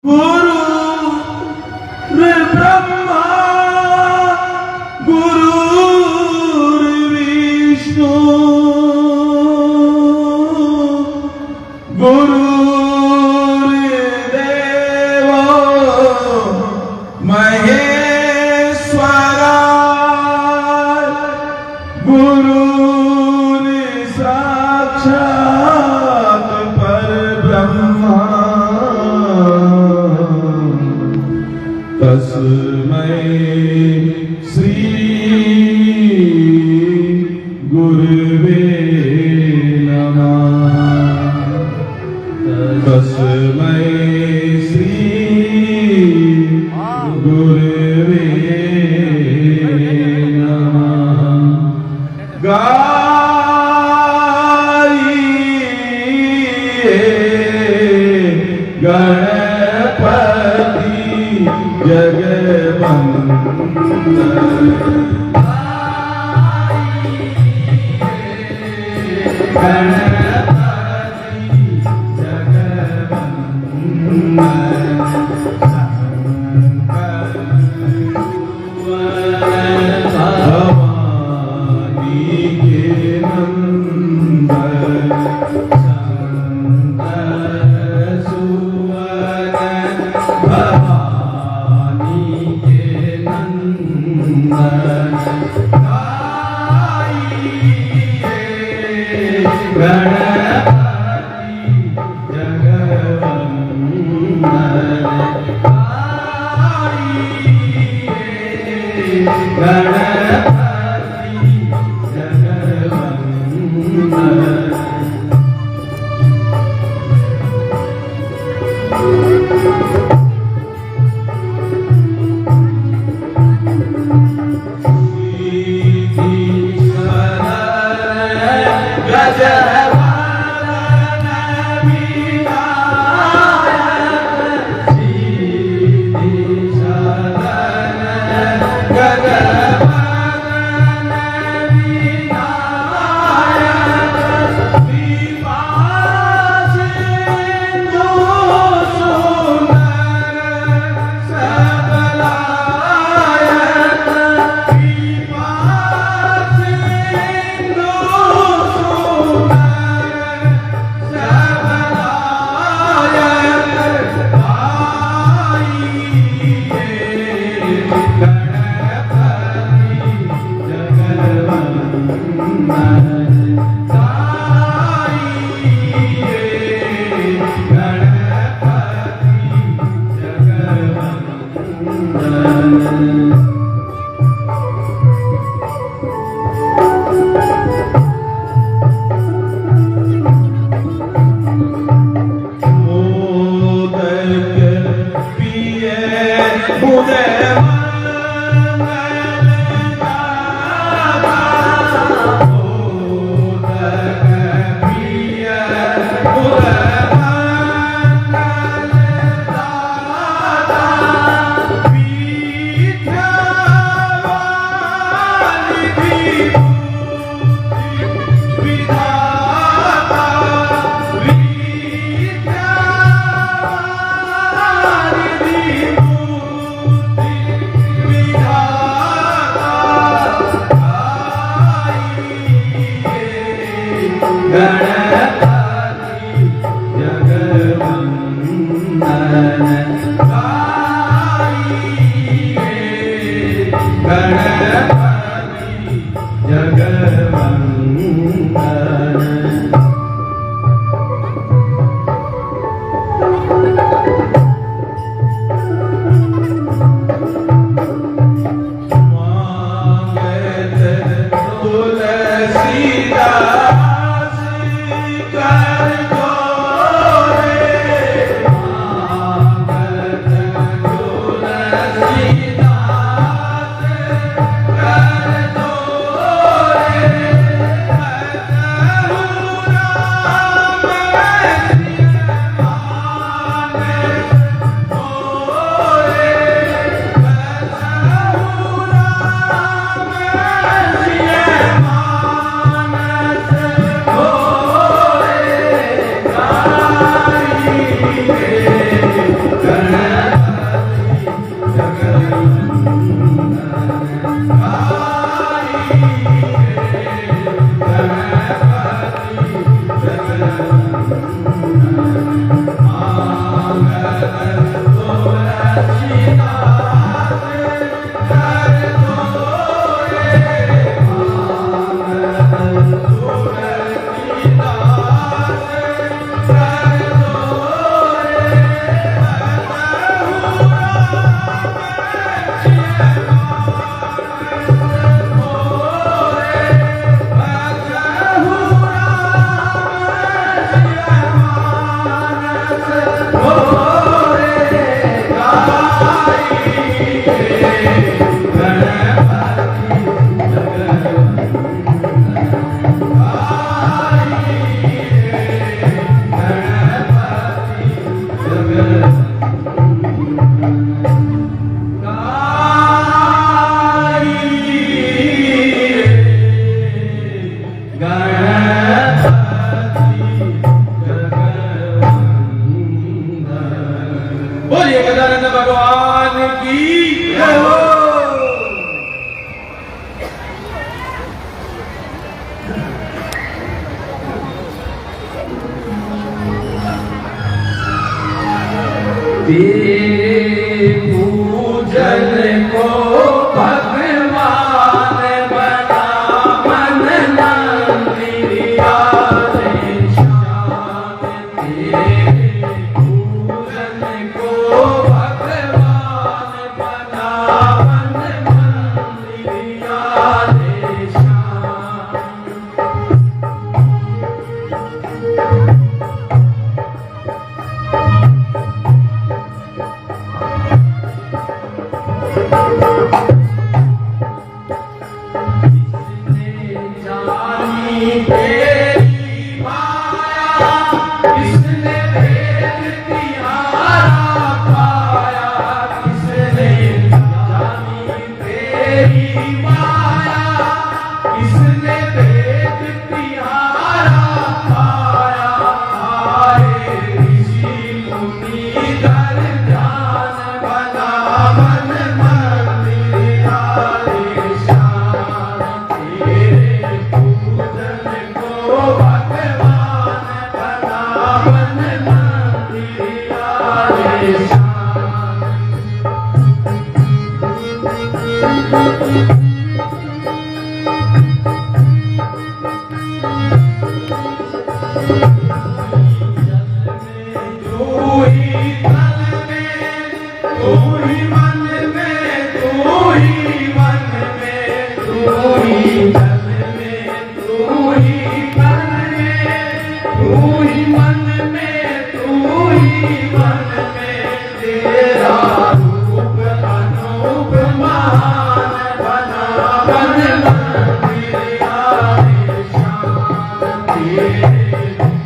गुरुर्ब्रह्मा गुरुर्विष्णु गुरुर्देवो महेश्वरा गुरुर्साक्षात् परब्रह्मा तस्मै श्री गुरुवे नमः। तस्मै श्री गुरुवे नमः। गाइए गणपति जगवंदन। Yeah. बोलिए गजानन भगवान की जय हो। पूजन को भगवान बना मन मंदिरिया रे श्याम तेरे पूजन को भगवान बना मन मंदिरिया रे श्याम। तेरी माया किसने भेद तिहारा पाया, किसने जानी तेरी माया किसने भेद तिहारा पाया। आए ऋषि मुनि धर ध्यान बना मन मंदिरिया रे श्याम तेरे पूजन को भगवान बना मन मंदिरिया रे श्याम। तू ही तन में तू ही मन में तू ही मन में तू ही तन में तू ही तन में तू ही मन में तू ही मन में तेरा रूप अनूप महान बना मन मंदिरिया रे श्याम तेरे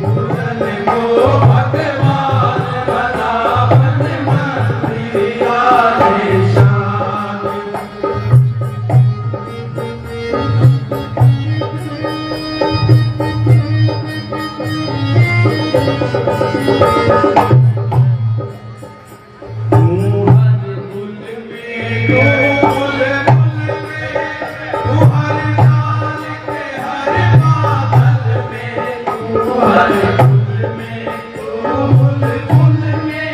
पूजन को भगवान बना मन मंदिरिया रे श्याम। तू हर फूल में तू फूल में तू हर डाल के हर बादल में तू हर फूल में तू फूल में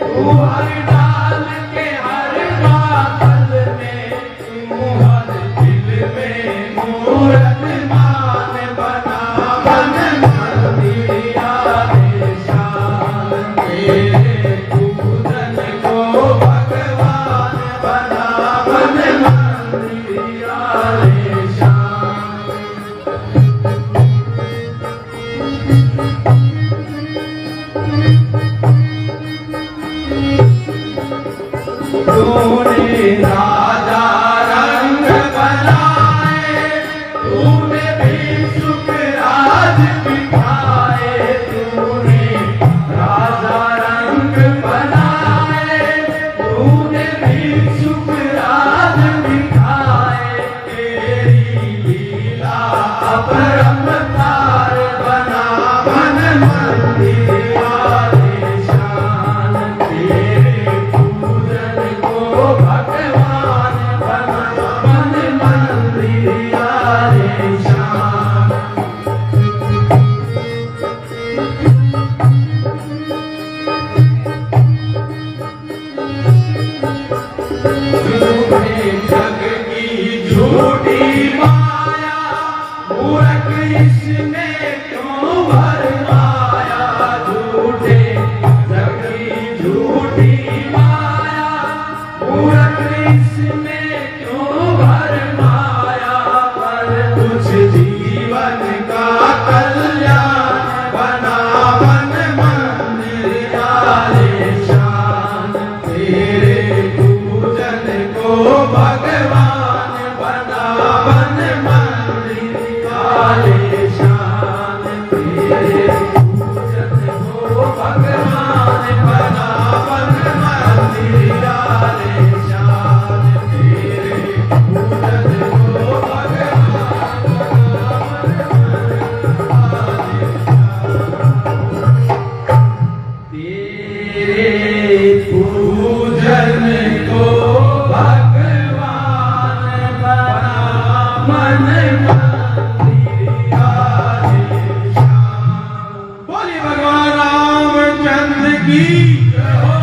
तू हर डाल के हर बादल में तू हर दिल में मूरत मान बना मन मंदिरिया रे श्याम तेरे पूजन को भगवान बना मन मंदिरिया रे श्याम। तूने राजा रंग बनाए तूने भी सुख राज बिठाए तूने राजा रंग बनाए तूने भी सुख राज बिठाए तेरी लीला अपरंपार बना मन मंदिरिया रे श्याम तेरे पूजन को भगवान झूठे जग की झूठी माया, मूर्ख इसमें क्यों भरमाया। झूठे जग की झूठी माया, मूर्ख इसमें क्यों भरमाया। पर कुछ जीवन का कल्याण बना मन मंदिर आलीशान। तेरे पूजन को भगवान बना मन मंदिर आलीशान। तेरे पूजन को भगवान बना मन मंदिर आलीशान। तेरे पूजन को भगवान तेरे पूजन को भगवान बना मन मंदिर आलीशान। बोलिए भगवान रामचंद्र की जय हो।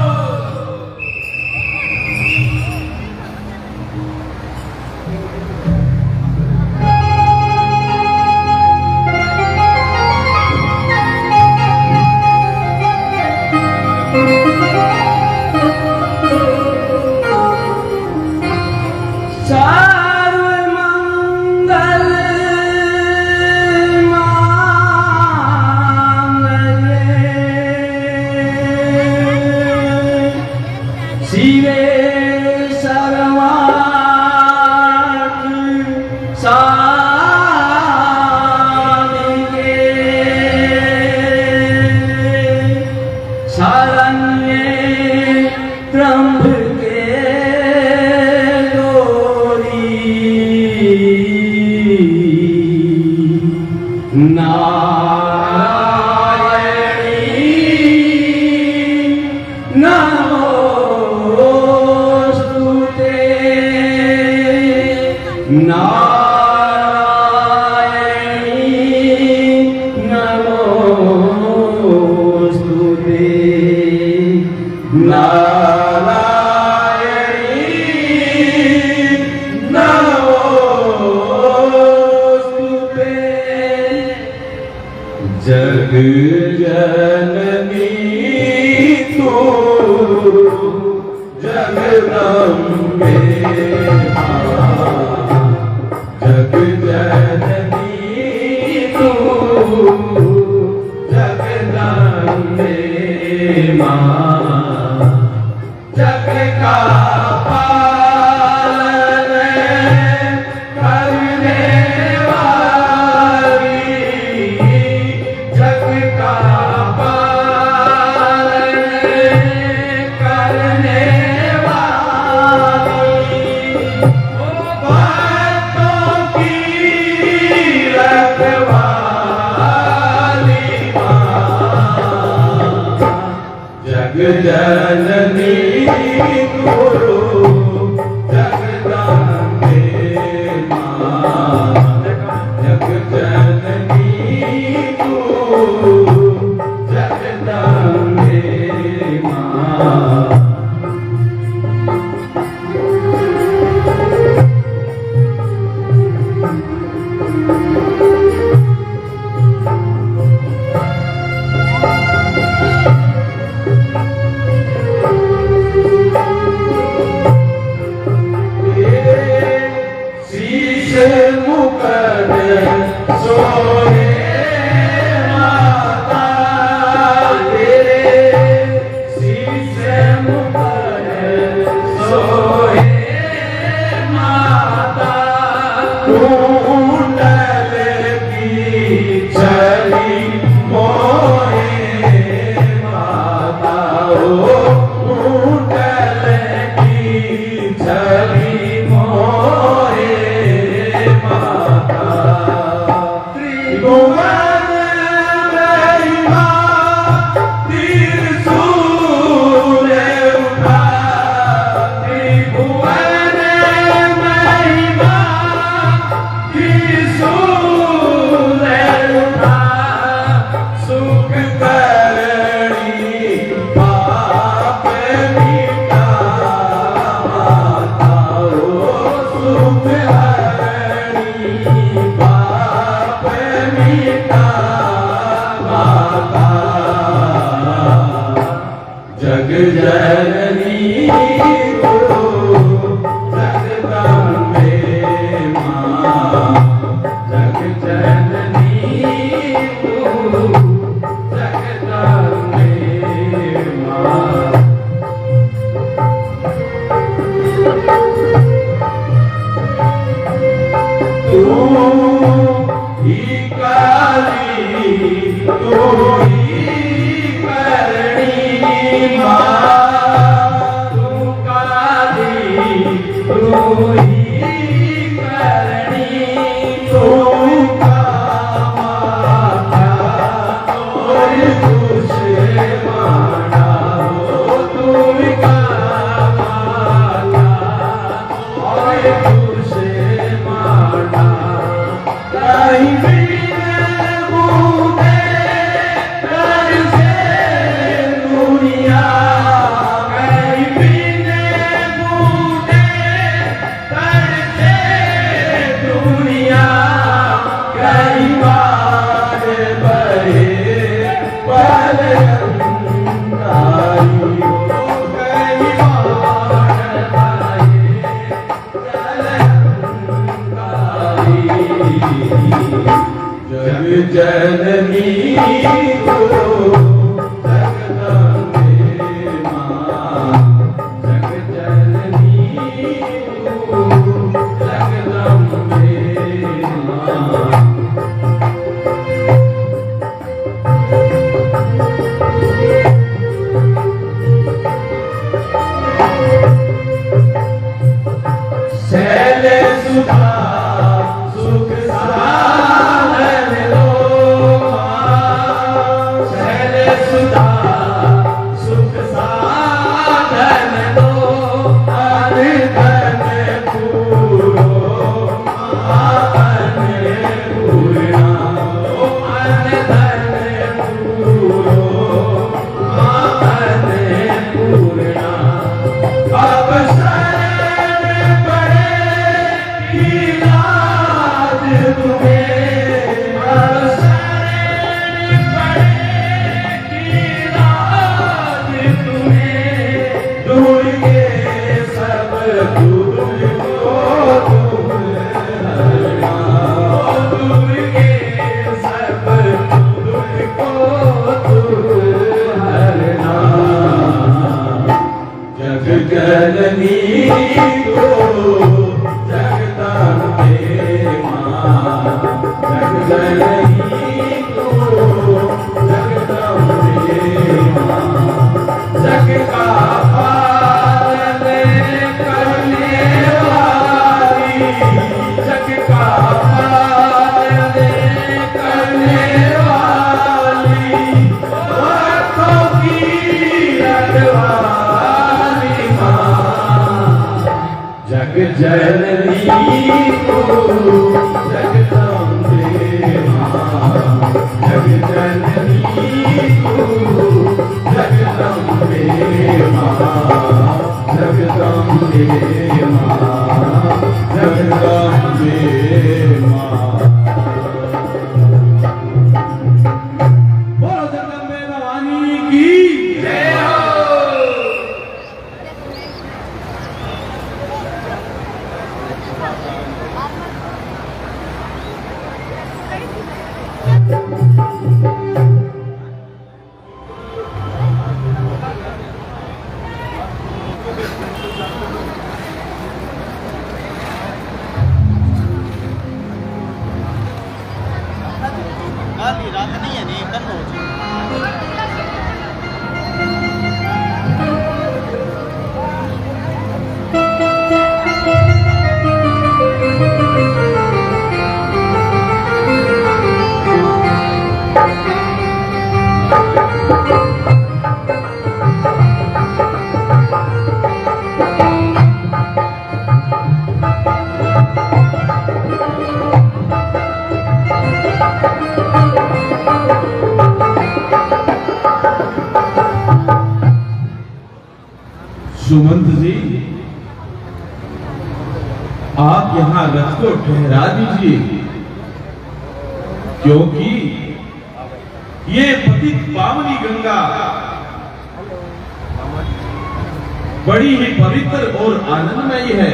सर्वमंगल मांगल्ये शिवे सर्वार्थ साधिके शरण्ये त्र्यंबके नारायणी नमोस्तुते। नारायणी नमोस्तुते। नारायणी नमोस्तुते। जग जननी तू जगदम्बे मां। जग जननी तू जगदम्बे मां। जग का पालन करने वाली, जग का पालन करने वाली, ओ भक्तों की रखवाली मां। जग जननी गुरु जगदम्बे मां। जग जननी गुरु जगदम्बे मां। जननी तू जगदम्बे मां जग जननी तू जगदम्बे मां तू ही काली तू ही करणी मां तू काली तू ही करणी तू कामाख्या और कुछ माना हो तू कामाख्या और कुछ माना कहीं जग जननी तू जगदम्बे मां जग जननी तू जगदम्बे मां शैले सुधा सुख साधन लो शैले सुधा सुख साधन लो धन पूरो अन पूर्णा धन पूरो अन पूर्णा अब जननी को जगदम्बे मां जग जननी को जगदम्बे मां जग का पालन करने वाली जग का पालन करने वाली भक्तों की रखवाली जग जननी को जगदम्बे मां जग जननी को जगदम्बे मां जगदम्बे मां जगदम्बे मां बोलो जगदम्बे भवानी की जय हो। रात नहीं है नहीं एकदम हो सुमंत जी आप यहां रथ को ठहरा दीजिए, क्योंकि ये पतित पावनी गंगा बड़ी ही पवित्र और आनंदमयी है।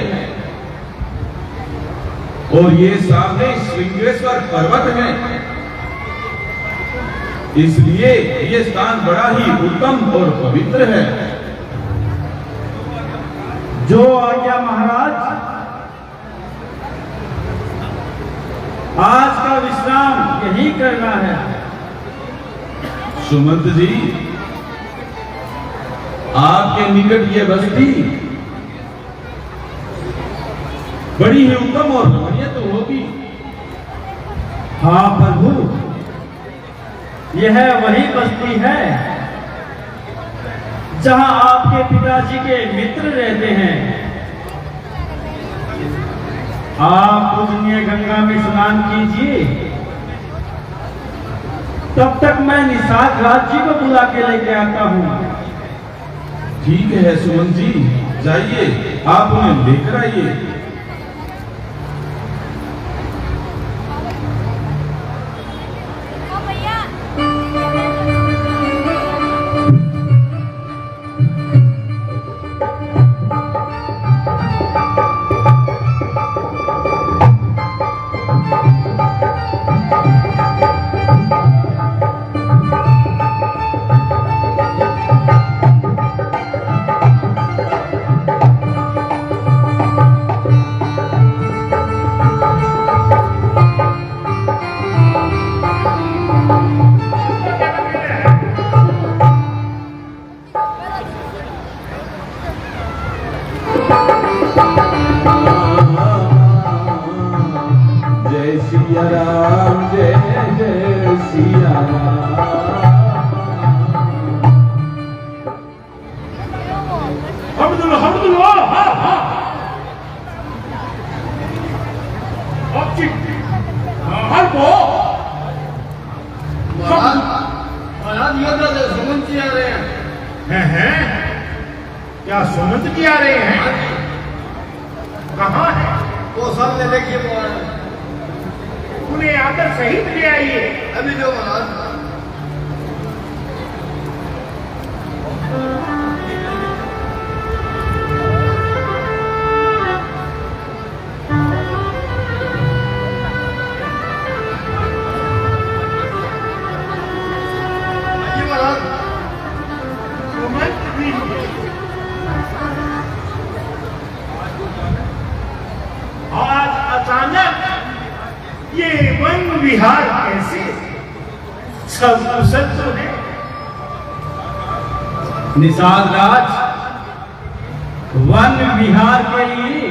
और ये सामने श्रृंगेश्वर पर्वत है, इसलिए ये स्थान बड़ा ही उत्तम और पवित्र है। जो आज्ञा महाराज। आज का विश्राम यही करना है। सुमंत जी, आपके निकट ये बस्ती बड़ी ही उत्तम और रमणीय तो होगी। हाँ प्रभु, यह वही बस्ती है जहां आपके पिताजी के मित्र रहते हैं। आप पूजनीय गंगा में स्नान कीजिए, तब तक मैं निषाद राज जी को बुला के लेके आता हूं। ठीक है सुमंत जी, जाइए, आप उन्हें लेकर आइए। क्या सुमंत जी आ रहे हैं? कहाँ है? वो सब ले देखिए, उन्हें आकर सहित ले आइए। अभी जो महाराज। आज अचानक ये वन विहार कैसे? सब कुशल तो है। निषाद राज, वन विहार के लिए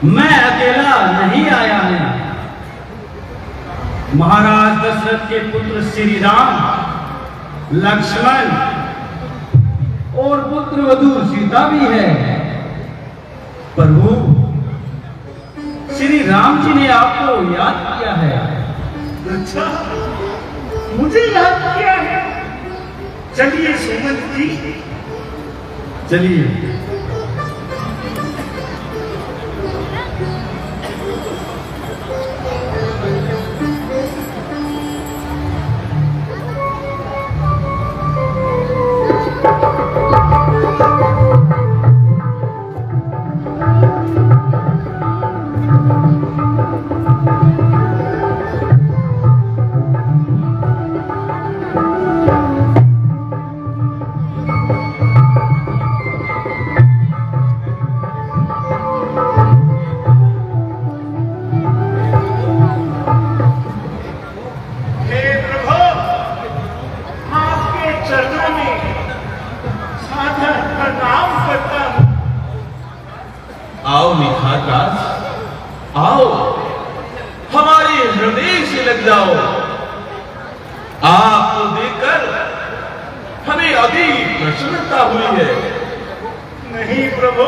मैं अकेला नहीं आया हूं। महाराज दशरथ के पुत्र श्री राम, लक्ष्मण और पुत्र वधू सीता भी है। प्रभु, श्री राम जी ने आपको याद किया है। अच्छा, मुझे याद किया है। चलिए सुमंत जी, चलिए। आओ निखार राज, आओ, हमारे हृदय से लग जाओ। आपको देखकर हमें अभी प्रसन्नता हुई है। नहीं प्रभु,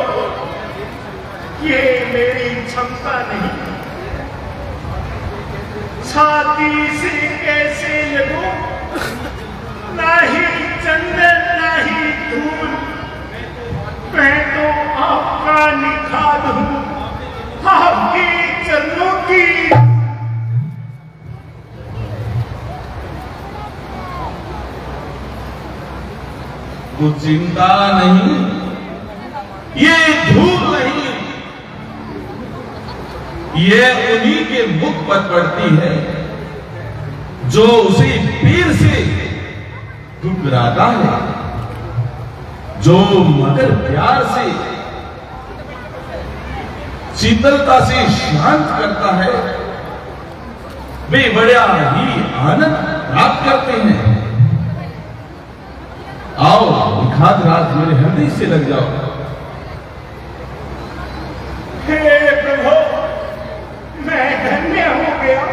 ये मेरी क्षमता नहीं। छाती से कैसे लगूं? ना ही चंदन ना ही धूल, मैं तो आपका निखाद हूं, आपके चरणों की। कुछ चिंता नहीं, ये उन्हीं के मुख पर पड़ती है जो उसी पीर से ठुकराता है, जो मगर प्यार से शीतलता से शांत करता है, वे बड़ा ही आनंद प्राप्त करते हैं। आओ निखात रात मेरे हृदय से लग जाओ। हे प्रभु, मैं धन्य हो गया।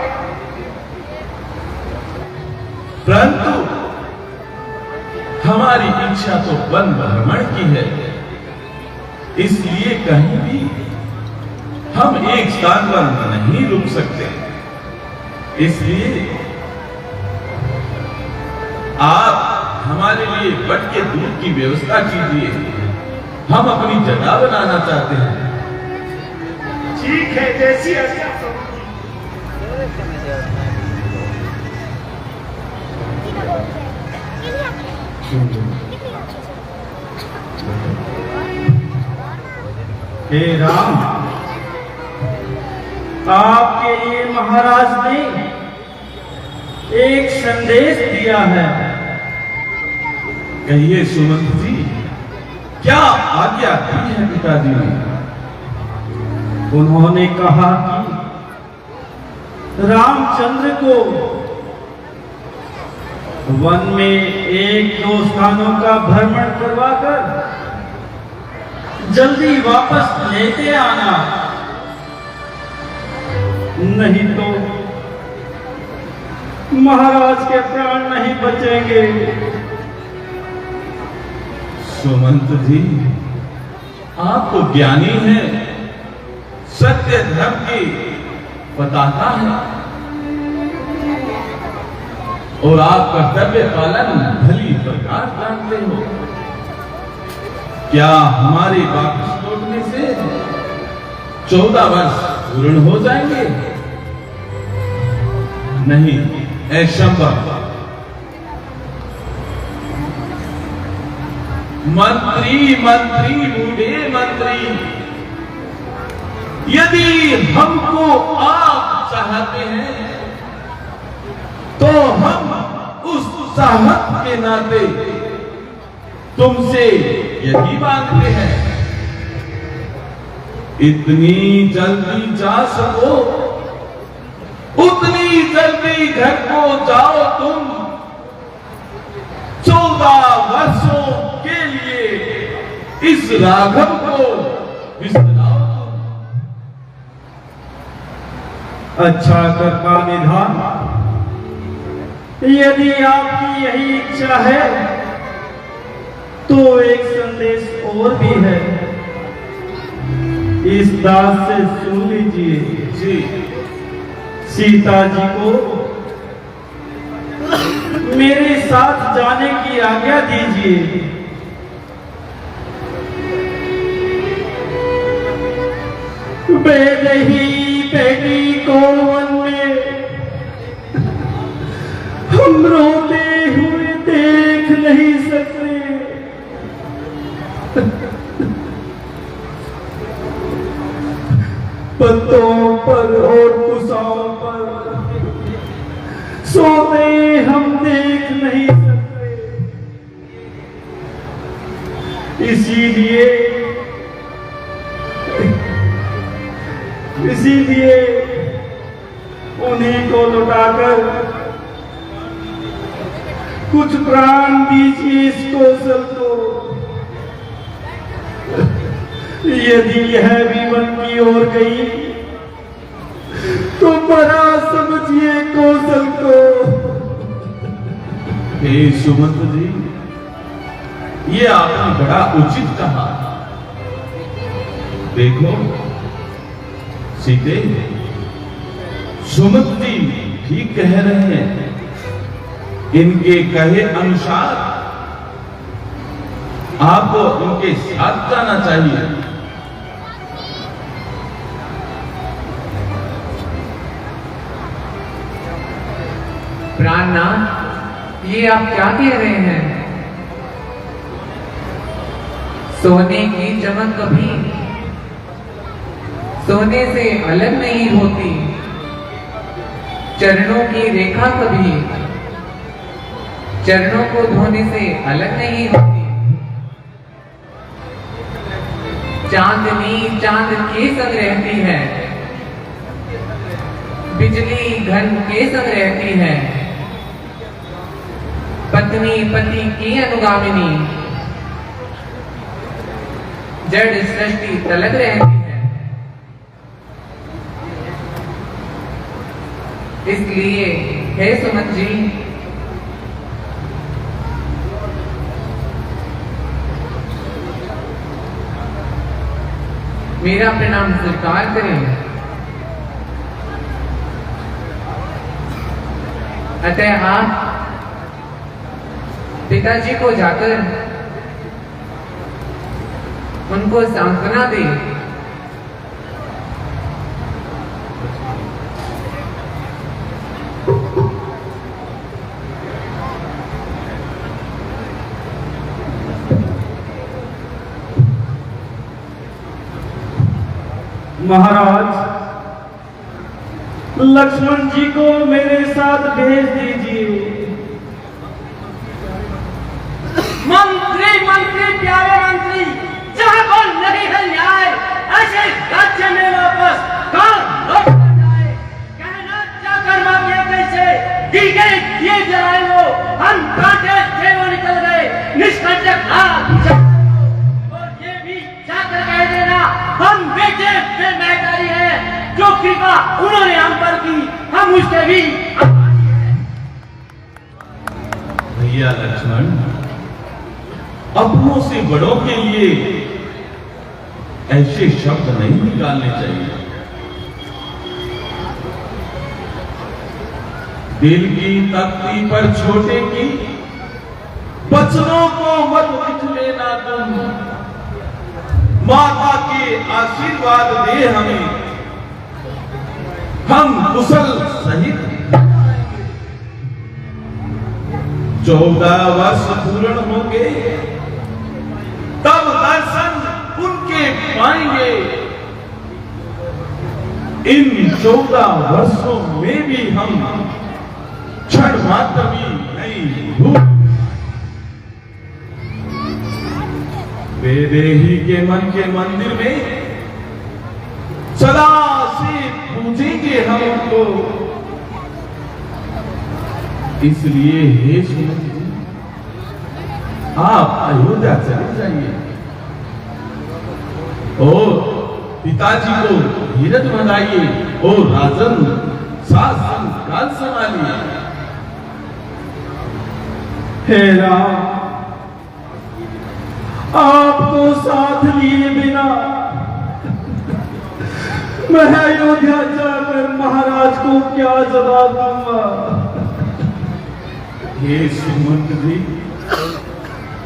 परंतु हमारी इच्छा तो वन भ्रमण की है, इसलिए कहीं भी हम एक स्थान पर नहीं रुक सकते। इसलिए आप हमारे लिए बट के दूध की व्यवस्था कीजिए, हम अपनी जगह बनाना चाहते हैं। ठीक है, जैसी आज्ञा। हे राम, आपके लिए महाराज ने एक संदेश दिया है। कहिए सुमंत जी, क्या आज्ञा दी है पिताजी ने? उन्होंने कहा कि रामचंद्र को वन में एक दो स्थानों का भ्रमण करवाकर जल्दी वापस लेते आना, नहीं तो महाराज के प्राण नहीं बचेंगे। सुमंत जी, आप तो ज्ञानी हैं, सत्य धर्म की बताता है, और आप कर्तव्य पालन भली प्रकार जानते हो। क्या हमारे वापस लौटने से 14 वर्ष पूर्ण हो जाएंगे? नहीं, असंभव। मंत्री मंत्री बूढ़े मंत्री, यदि हमको आप चाहते हैं तो हम उस चाहत के नाते तुमसे यही मांगते हैं, इतनी जल्दी जा सको उतनी जल्दी घर को जाओ तुम। 14 वर्षों के लिए इस राघव को विसराओ तुम। अच्छा कृपा निधान, यदि आपकी यही इच्छा है तो एक संदेश और भी है, इस दास से सुन लीजिए। जी, सीता जी को मेरे साथ जाने की आज्ञा दीजिए। बेदही बेटी को वन में हम रोते हुए देख नहीं सकते। पत्तों पर और कुशाओं पर सोते हम देख नहीं सकते। इसीलिए उन्हीं को लुटाकर कुछ प्राण दीजिए इस कौशल को। यदि यह भी वन की ओर गई तो बड़ा समझिए कौशल को। हे सुमंत जी, ये आपने बड़ा उचित कहा। देखो सीते, सुमंत जी ठीक कह रहे हैं, इनके कहे अनुसार आपको उनके साथ जाना चाहिए। प्राणनाथ, ये आप क्या कह रहे हैं? सोने की चमक कभी सोने से अलग नहीं होती, चरणों की रेखा कभी चरणों को धोने से अलग नहीं होती। चांदनी चांद के संग रहती है, बिजली घन के संग रहती है, पत्नी पति की अनुगामिनी, जड़ सृष्टि तलक रहती है। इसलिए हे सुमन जी, मेरा प्रणाम स्वीकार करें। अतः आप पिताजी को जाकर उनको सांत्वना दें। महाराज, लक्ष्मण जी को मेरे साथ भेज दीजिए। मंत्री मंत्री प्यारे मंत्री, जहाँ पर नहीं है न्याय, ऐसे राज्य में वापस कौन लौट कर जाए? कहना जाकर मांगे कैसे दिए दिए जलाए वो, हम कांटे थे वो निकल गए, निष्कंटक और ये भी जाकर कह देना हम बेटे पे महकारी है, जो कृपा उन्होंने हम पर की हम उसके भी आभारी हैं। भैया लक्ष्मण, अपनों से बड़ों के लिए ऐसे शब्द नहीं निकालने चाहिए। दिल की तख्ती पर छोटे की बचनों को मत लिख लेना तुम। माता के आशीर्वाद दे हमें, हम कुशल सहित 14 वर्ष पूर्ण होंगे, तब दर्शन उनके पाएंगे। इन 14 वर्षों में भी हम क्षण मात्र भी नहीं भूल। वैदेही के मन के मंदिर में सदा से पूजेंगे हम उनको। इसलिए हे सुमन जी, आप अयोध्या चले जाइए और पिताजी को धीरज बनाइए और राजन शासन काल संभालिए। हे राम, आपको साथ लिए बिना मैं अयोध्या जाकर महाराज को क्या जवाब दूंगा? ये सुमंत जी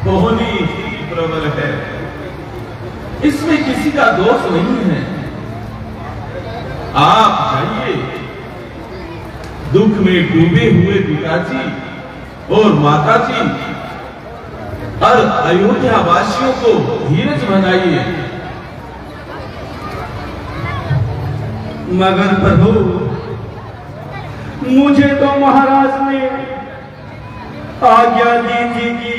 होनी ही प्रबल है, इसमें किसी का दोष नहीं है। आप जाइए, दुख में डूबे हुए पिताजी और माताजी और अयोध्या वासियों को धीरज बनाइए। मगर प्रभु, मुझे तो महाराज ने आज्ञा दी थी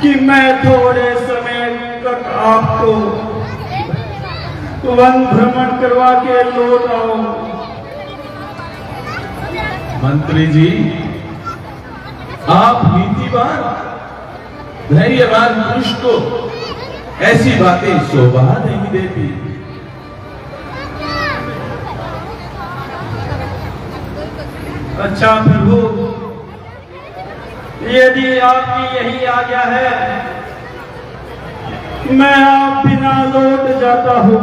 कि मैं थोड़े समय तक आपको वन भ्रमण करवा के लौट आऊं। मंत्री जी, आप नीतिवान धैर्यवान पुरुष को ऐसी बातें शोभा नहीं देती। अच्छा प्रभु, यदि आपकी यही आज्ञा है, मैं आप बिना लौट जाता हूं।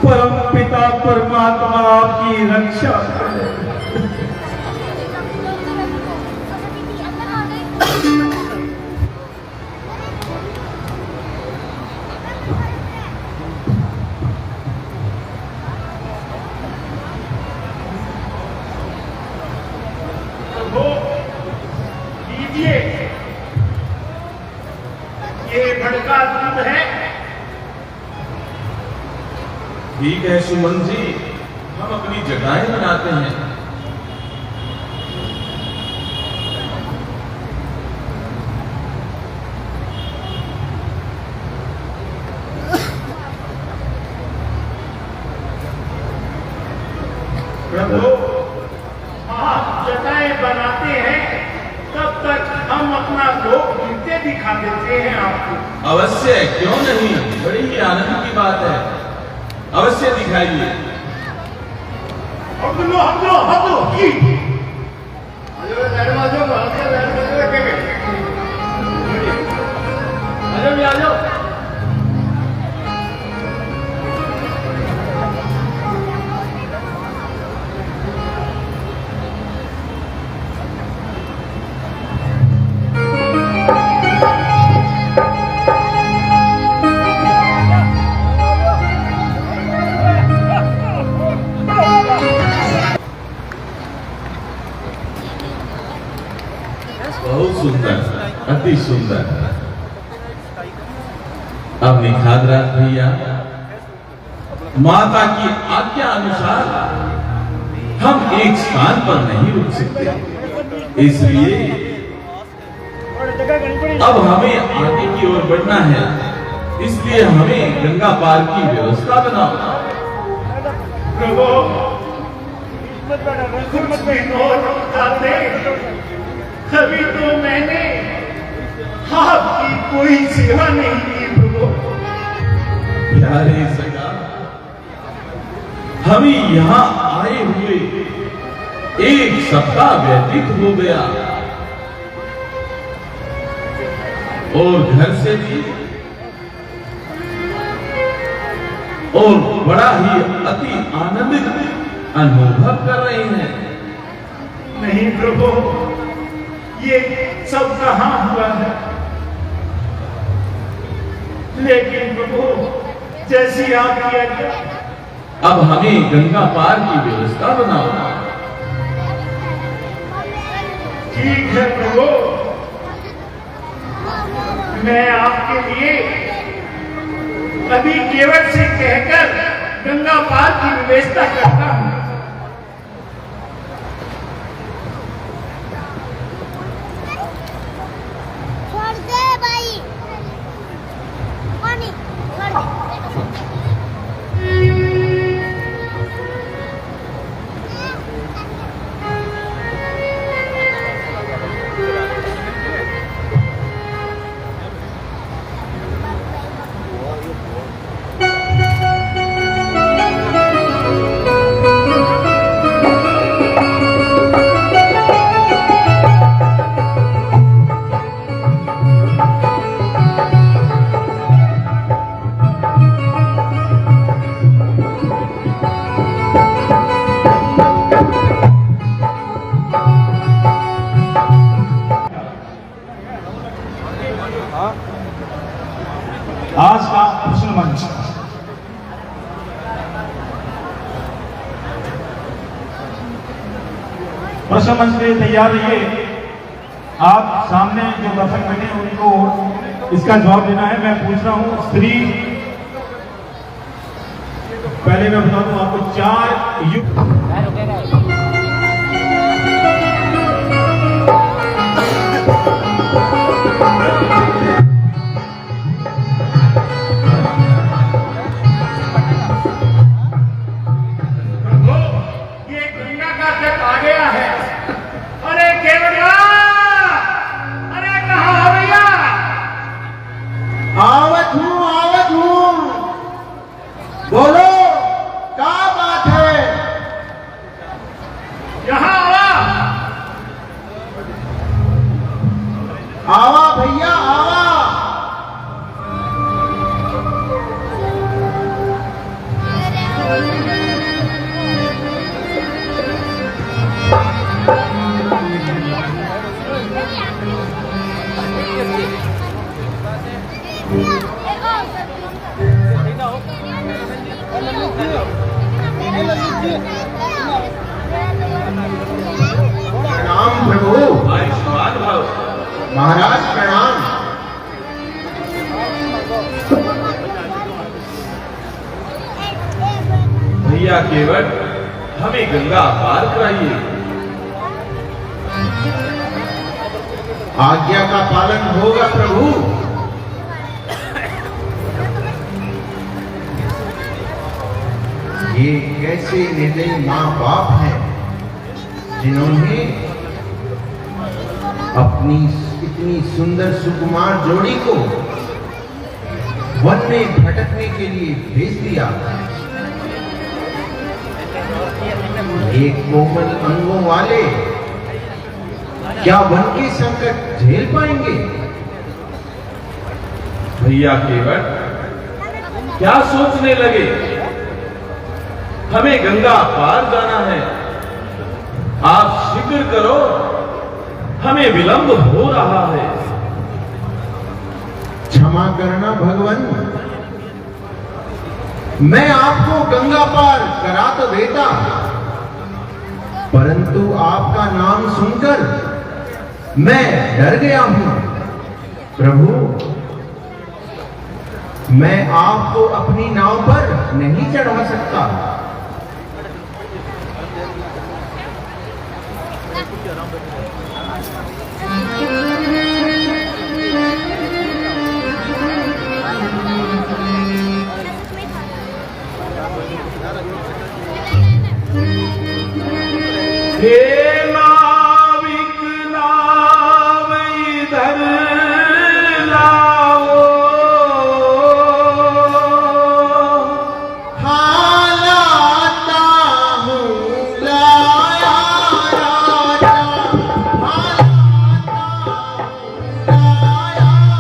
परम पिता परमात्मा आपकी रक्षा करे। ये भड़का दूध है, ठीक है सुमन जी, हम अपनी जटाएं बनाते हैं। प्रभु, आप जटाएं बनाते हैं, तब तक हम अपना लोक नृत्य दिखा देते हैं आपको। अवश्य, क्यों नहीं, बड़ी ही आनंद की बात है, अवश्य दिखाइए। हम लो की आजो लैंड बाजो भारतीय लैंड बाजो रखेंगे। आजो भी आजो। बहुत सुंदर, अति सुंदर। अब निखादराज भैया, माता की आज्ञा अनुसार हम एक स्थान पर नहीं रुक सकते, इसलिए अब हमें आगे की ओर बढ़ना है। इसलिए हमें गंगा पार की व्यवस्था बनाओ। प्रभु, कुछ दिनों जाते अभी तो मैंने आपकी कोई सेवा नहीं की प्रभु। प्यारे सगा, हमें यहाँ आए हुए 1 सप्ताह व्यतीत हो गया और घर से भी और बड़ा ही अति आनंदित अनुभव कर रहे हैं। नहीं प्रभु, ये सब कहाँ हुआ है, लेकिन प्रभु जैसी आपकी आज्ञा। अब हमें गंगा पार की व्यवस्था बनाओ। ठीक है प्रभु, मैं आपके लिए अभी केवट से कहकर गंगा पार की व्यवस्था करता हूँ। छोड़ दे भाई, पानी छोड़ दे। आज का प्रश्न मंच। प्रश्न मंच पे तैयार रहिए। आप सामने जो दर्शक बैठे हैं उनको इसका जवाब देना है। मैं पूछ रहा हूं स्त्री, पहले मैं बता दूं आपको 4 युग बोलो क्या बात है। यहाँ आवा भैया आवा। प्रणाम प्रभु। आयुष्मान भव। महाराज प्रणाम। केवट हमें गंगा पार कराइए। आज्ञा का पालन होगा प्रभु। ये कैसे निर्दयी माँ बाप हैं जिन्होंने अपनी इतनी सुंदर सुकुमार जोड़ी को वन में भटकने के लिए भेज दिया। एक कोमल अंगों वाले क्या वन के संकट झेल पाएंगे? भैया केवट क्या सोचने लगे? हमें गंगा पार जाना है, आप शीघ्र करो, हमें विलंब हो रहा है। क्षमा करना भगवान, मैं आपको गंगा पार करा तो देता, परंतु आपका नाम सुनकर मैं डर गया हूं। प्रभु, मैं आपको अपनी नाव पर नहीं चढ़ा सकता। हे नाविक नाव इधर लाओ, हालाता हूँ लाया राजा, हालाता हूँ लाया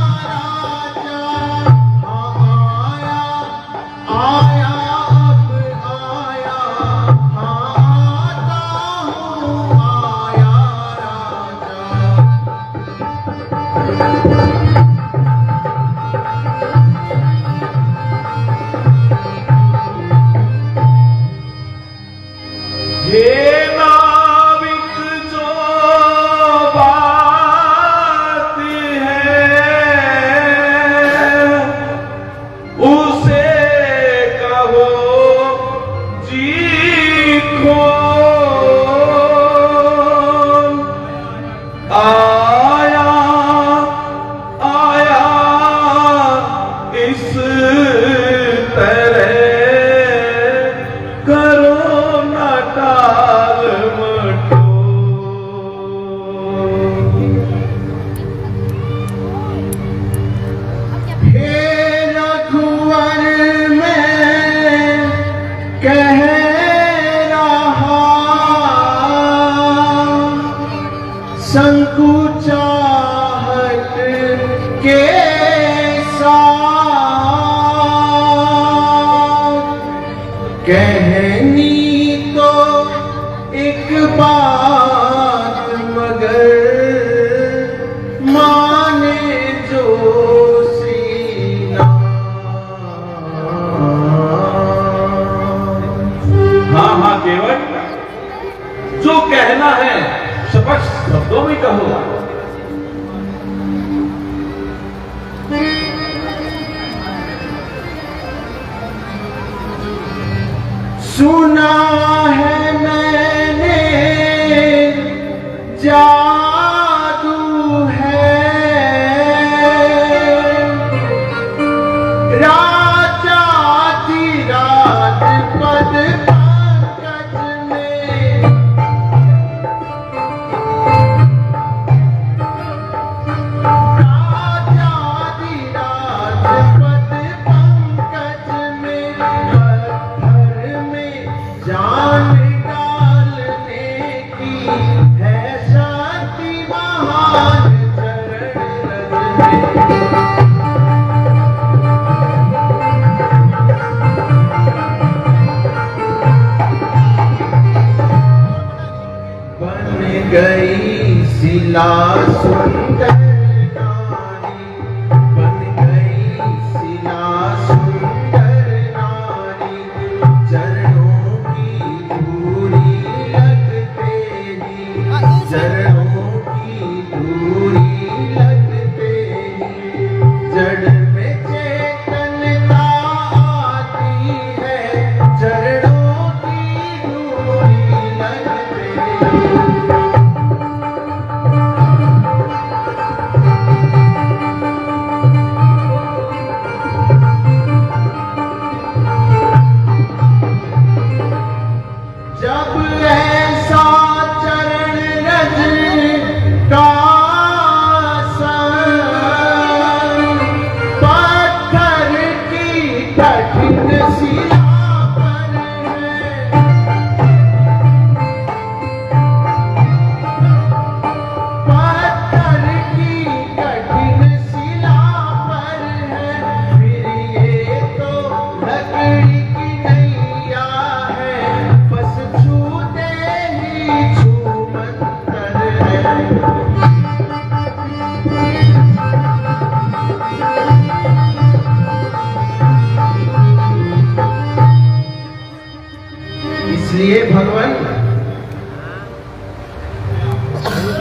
इसलिए भगवान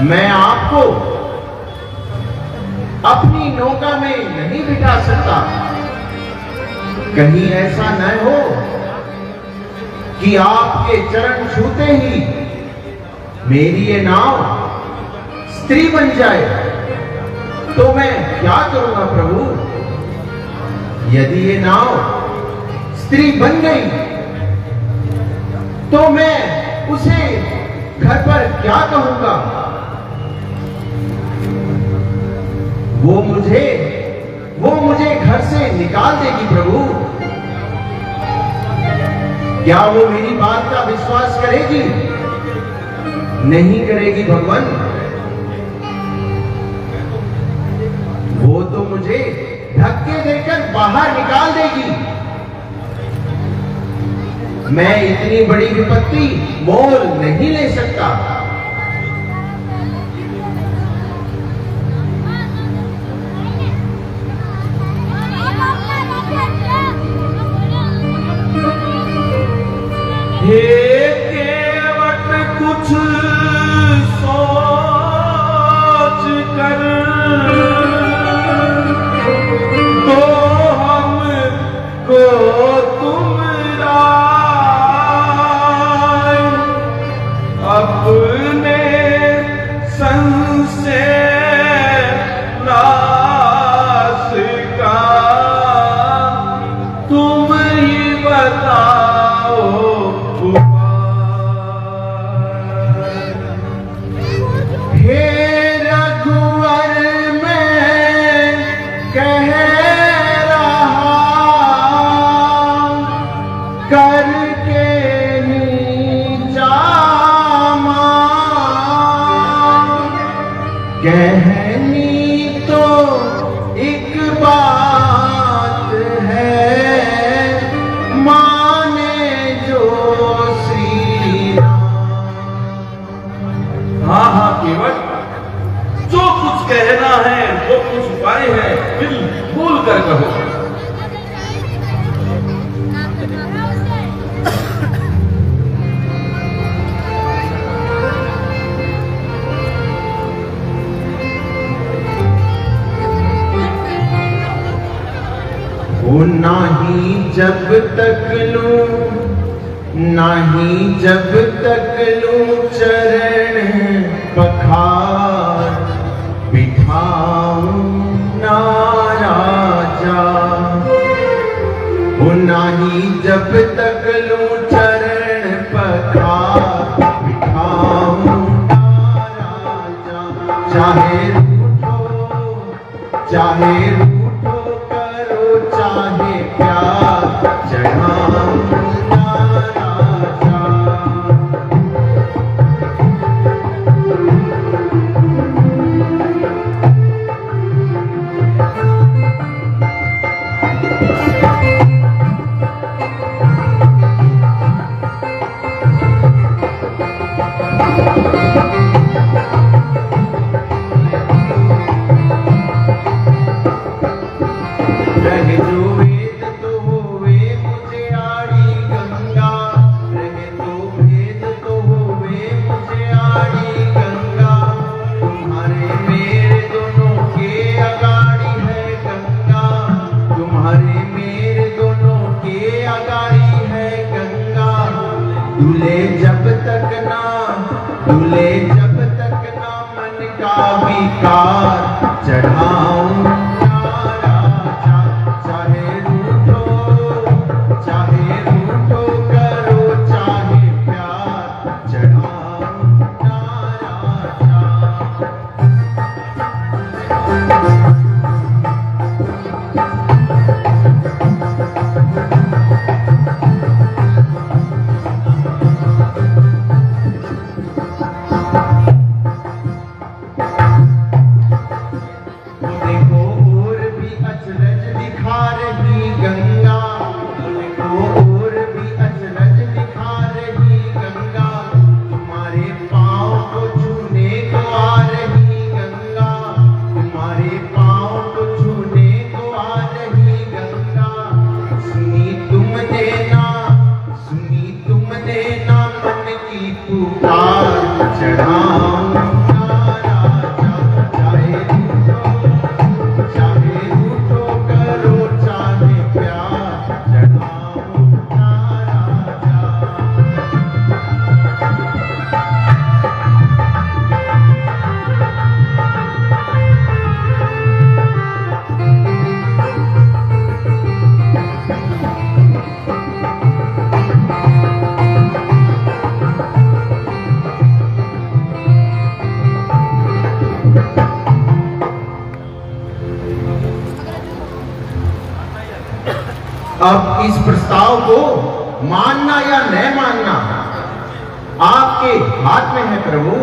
मैं आपको अपनी नौका में नहीं बिठा सकता। कहीं ऐसा न हो कि आपके चरण छूते ही मेरी ये नाव स्त्री बन जाए, तो मैं क्या करूंगा प्रभु? यदि ये नाव स्त्री बन गई तो मैं उसे घर पर क्या कहूंगा? वो मुझे घर से निकाल देगी प्रभु। क्या वो मेरी बात का विश्वास करेगी? नहीं करेगी भगवान। वो तो मुझे धक्के देकर बाहर निकाल देगी। मैं इतनी बड़ी विपत्ति मोल नहीं ले सकता। हे केवट कुछ सोच कर तो हमको तुम राय अपने संशय नाश का तुम ही बताओ। हे रघुवर मैं कह रहा करके नीचा कहनी तो एक बात है, माने जो श्री हाँ हाँ केवट, जो कुछ कहना है वो कुछ उपाय है, दिल खोल कर कहो। नाही जब तक लूं, नाही जब तक लूं चरण पखार, बिठाऊं ना राजा। वो नाही जब तक लूं चरण पखार, बिठाऊं ना राजा। चाहे रूठो चाहे रूठो करो, चाहे प्यार चढ़ाऊं ना राजा। अब इस प्रस्ताव को मानना या न मानना आपके हाथ में है प्रभु।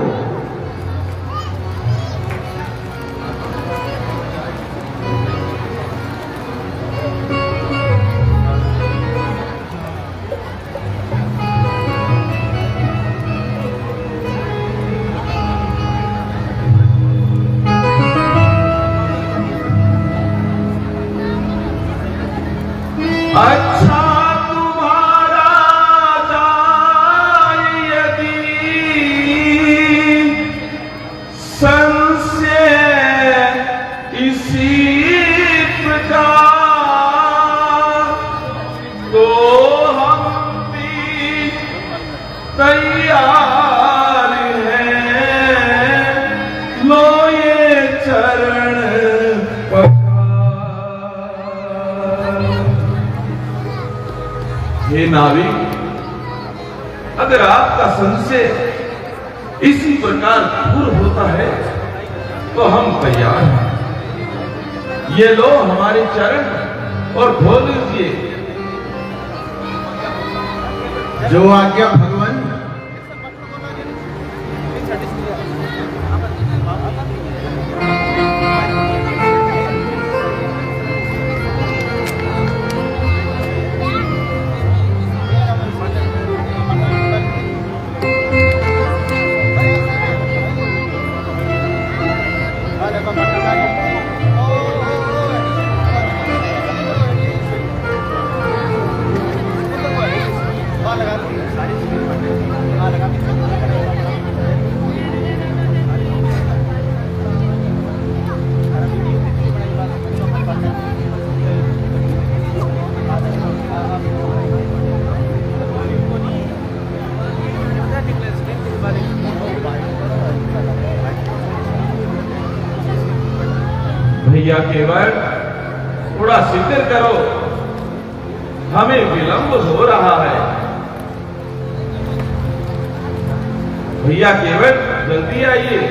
अच्छा तुम्हारा जाय यदि संशय इसी प्रकार, तो हम भी तैयार हैं, लो ये चरण हे नाविक, अगर आपका संशय इसी प्रकार दूर होता है तो हम तैयार हैं। ये लो हमारे चरण और धो लीजिए। जो आज्ञा भगवान। भैया केवल थोड़ा सिद्ध करो, हमें विलंब हो रहा है। भैया केवल जल्दी आइए।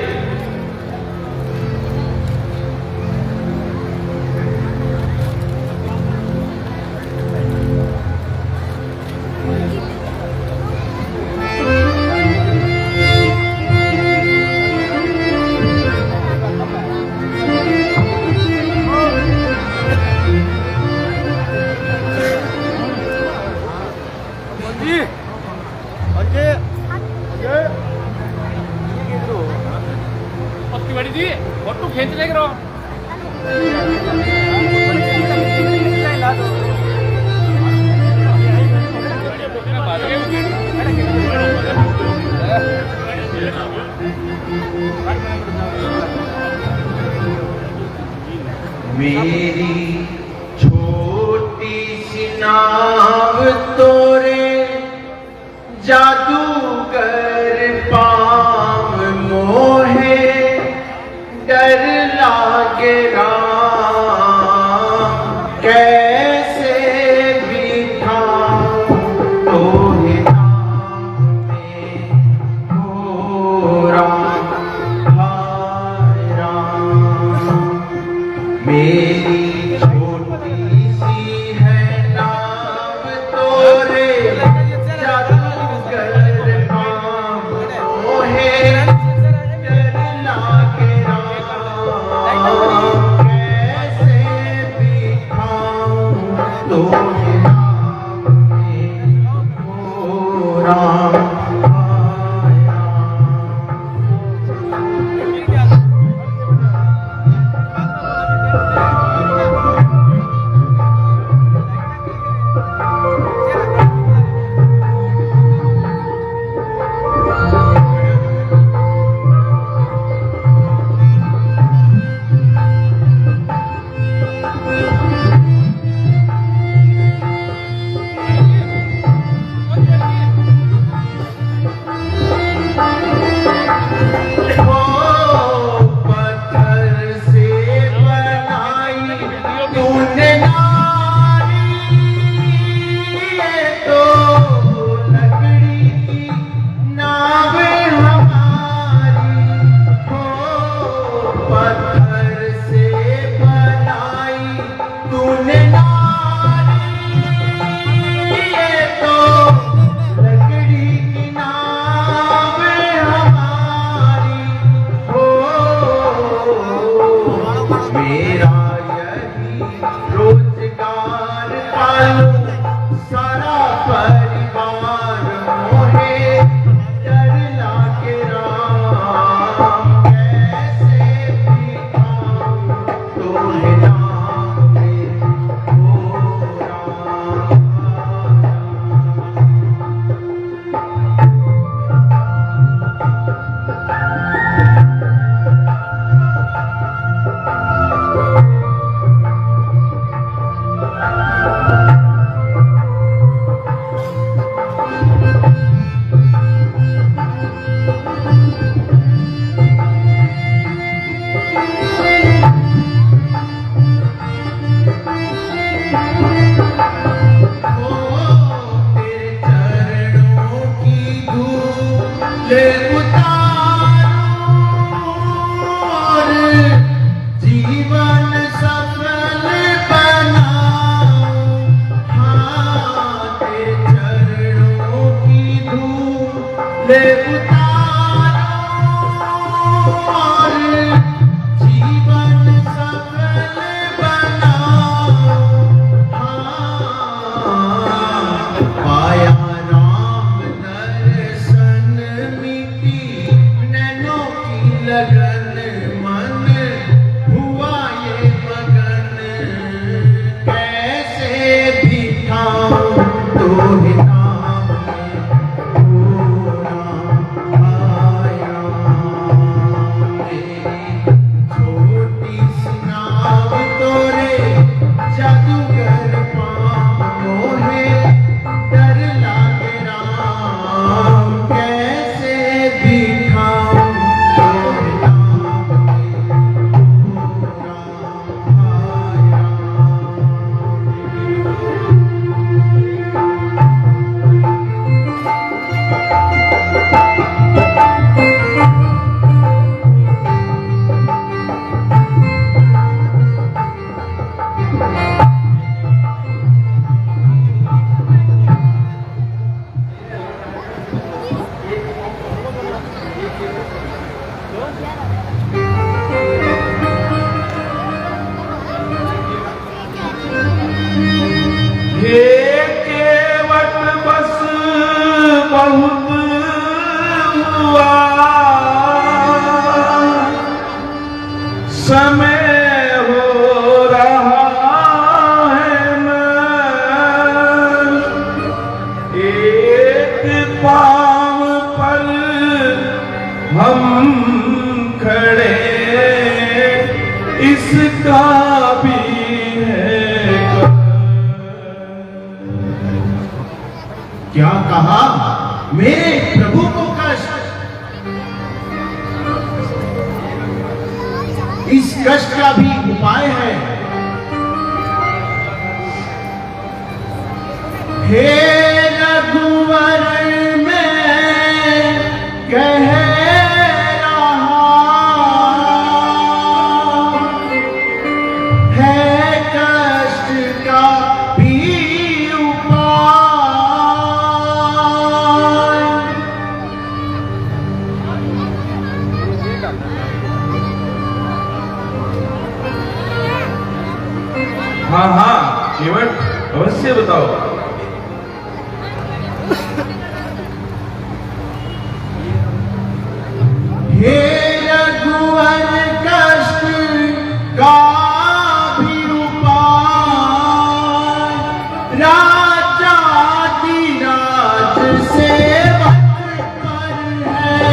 फोटो खींच ले करो। मेरी छोटी सी नाव तोरे जादूगर पाम मोहे, डर लागे राम कैसे बिठाऊं तोहे नाम में हो राम, हाय राम। मेरी छोटी सी है नाव तोरे जादूगर ले उतारो और जीवन सफल बनाओ। हाँ, पाया राम दर्शन मिटी नैनों की लगन, मन हुआ ये मगन, कैसे बिठाऊं तोहे नाम पूरा आया। मेरी छोटी सी नाव तोरे जादूगर पाँव है, डर लागे राम, कैसे बिठाऊं तोहे नाम पूरा आया। हे केवट बस बहुत हुआ, समय हो रहा है मैं, एक पाँव पर हम खड़े, इसका भी है क्या कहा? मेरे प्रभु को कष्ट? इस कष्ट का भी उपाय है। हे रघुवर मैं कह रहा, है कष्ट का भी उपाय। हाँ हाँ केवट, अवश्य बताओ। हे रघुवर कष्ट का भी उपाय, राजाधिराज सेवक पर है।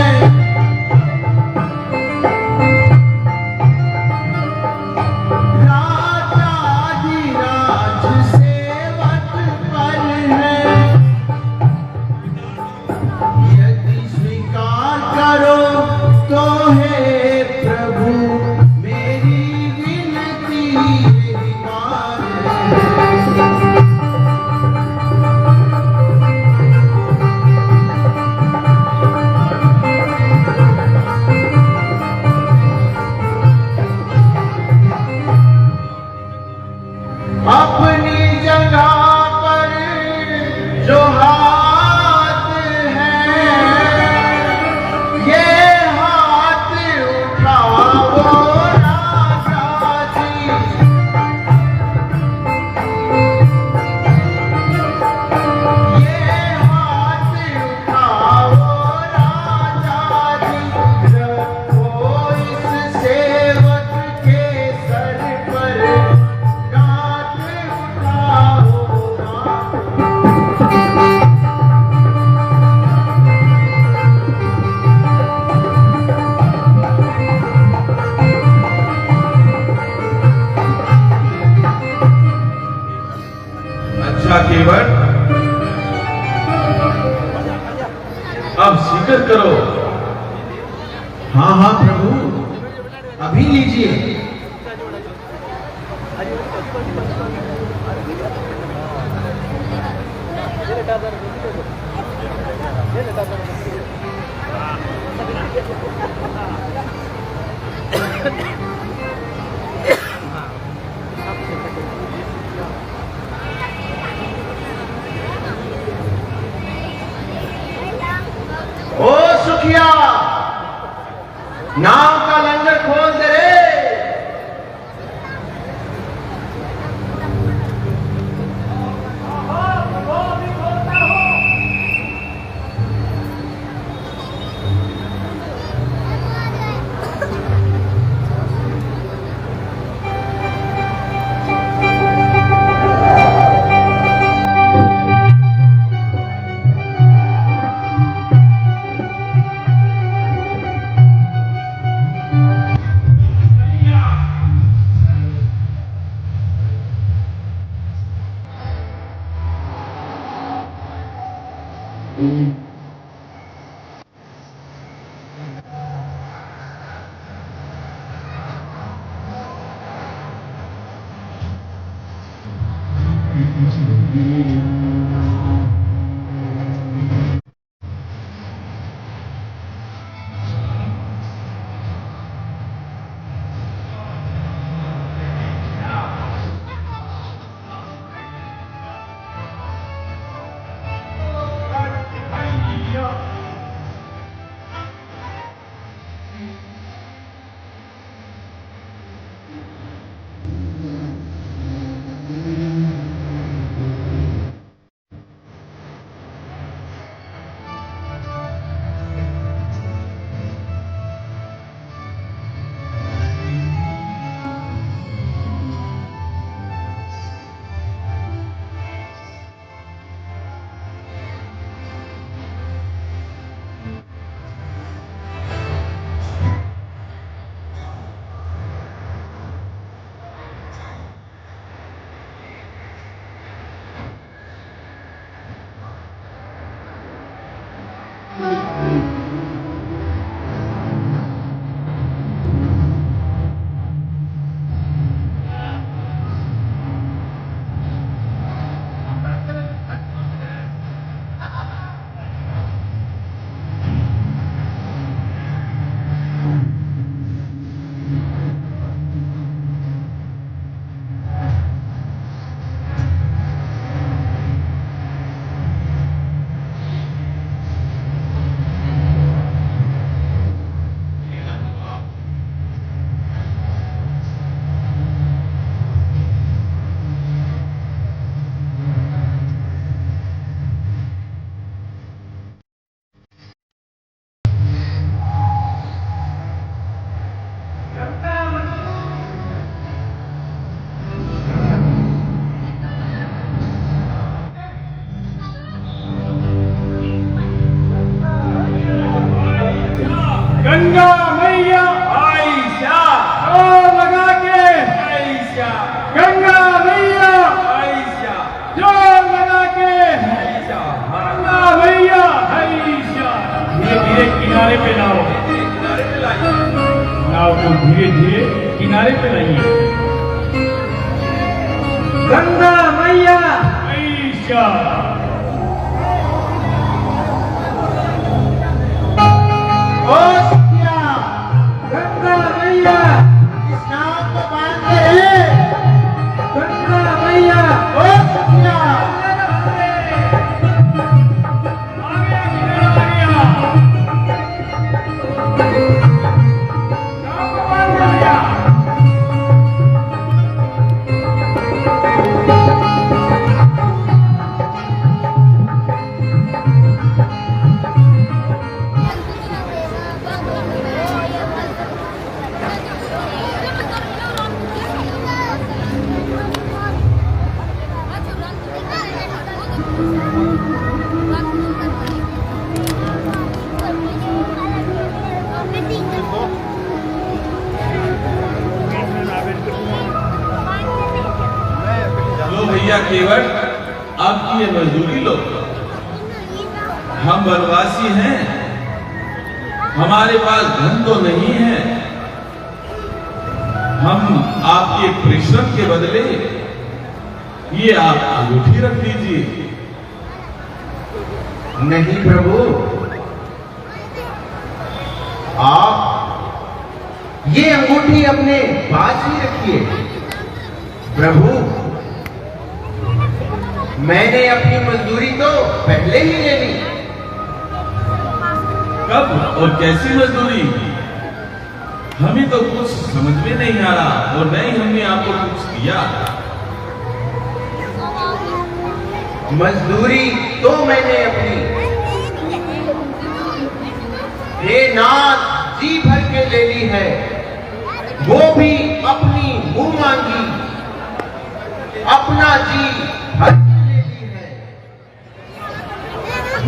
राजाधिराज सेवक पर है, यदि स्वीकार करो तो हे प्रभु मेरी विनती स्वीकार है। अपनी जगह पर जो हाथ है, ये हाथ उठाओ राजा जी। ये हाथ उठाओ राजा जी, रखो इस सेवक के सर पर, हाथ उठाओ राम। अच्छा केवट, अब जिक्र करो। हाँ हाँ प्रभु, अभी लीजिए। ओ नाव का लंगर खोल दे रे। गंगा मैया आयशा जोर लगा के आयशा, गंगा मैया आयशा जोर लगा के आयशा, गंगा मैया आयशा। धीरे धीरे किनारे पे लाओ, नाव को धीरे धीरे किनारे पे लाइए। गंगा मैया आयशा। ओ सखिया, गंगा मैया इस नाव को बांध दे रे। गंगा मैया, ओ सखिया। भैया केवट आपकी ये मजदूरी लो। हम वनवासी हैं, हमारे पास धन तो नहीं है। हम आपके परिश्रम के बदले ये आप अंगूठी रख लीजिए। नहीं प्रभु, आप ये अंगूठी अपने पास ही रखिए। प्रभु, मैंने अपनी मजदूरी तो पहले ही ले ली। कब और कैसी मजदूरी? हमें तो कुछ समझ में नहीं आ रहा और नहीं हमने आपको कुछ दिया। मजदूरी तो मैंने अपनी हे नाथ जी भर के ले ली है, वो भी अपनी मुंह मांगी, अपना जी भर के ले ली है।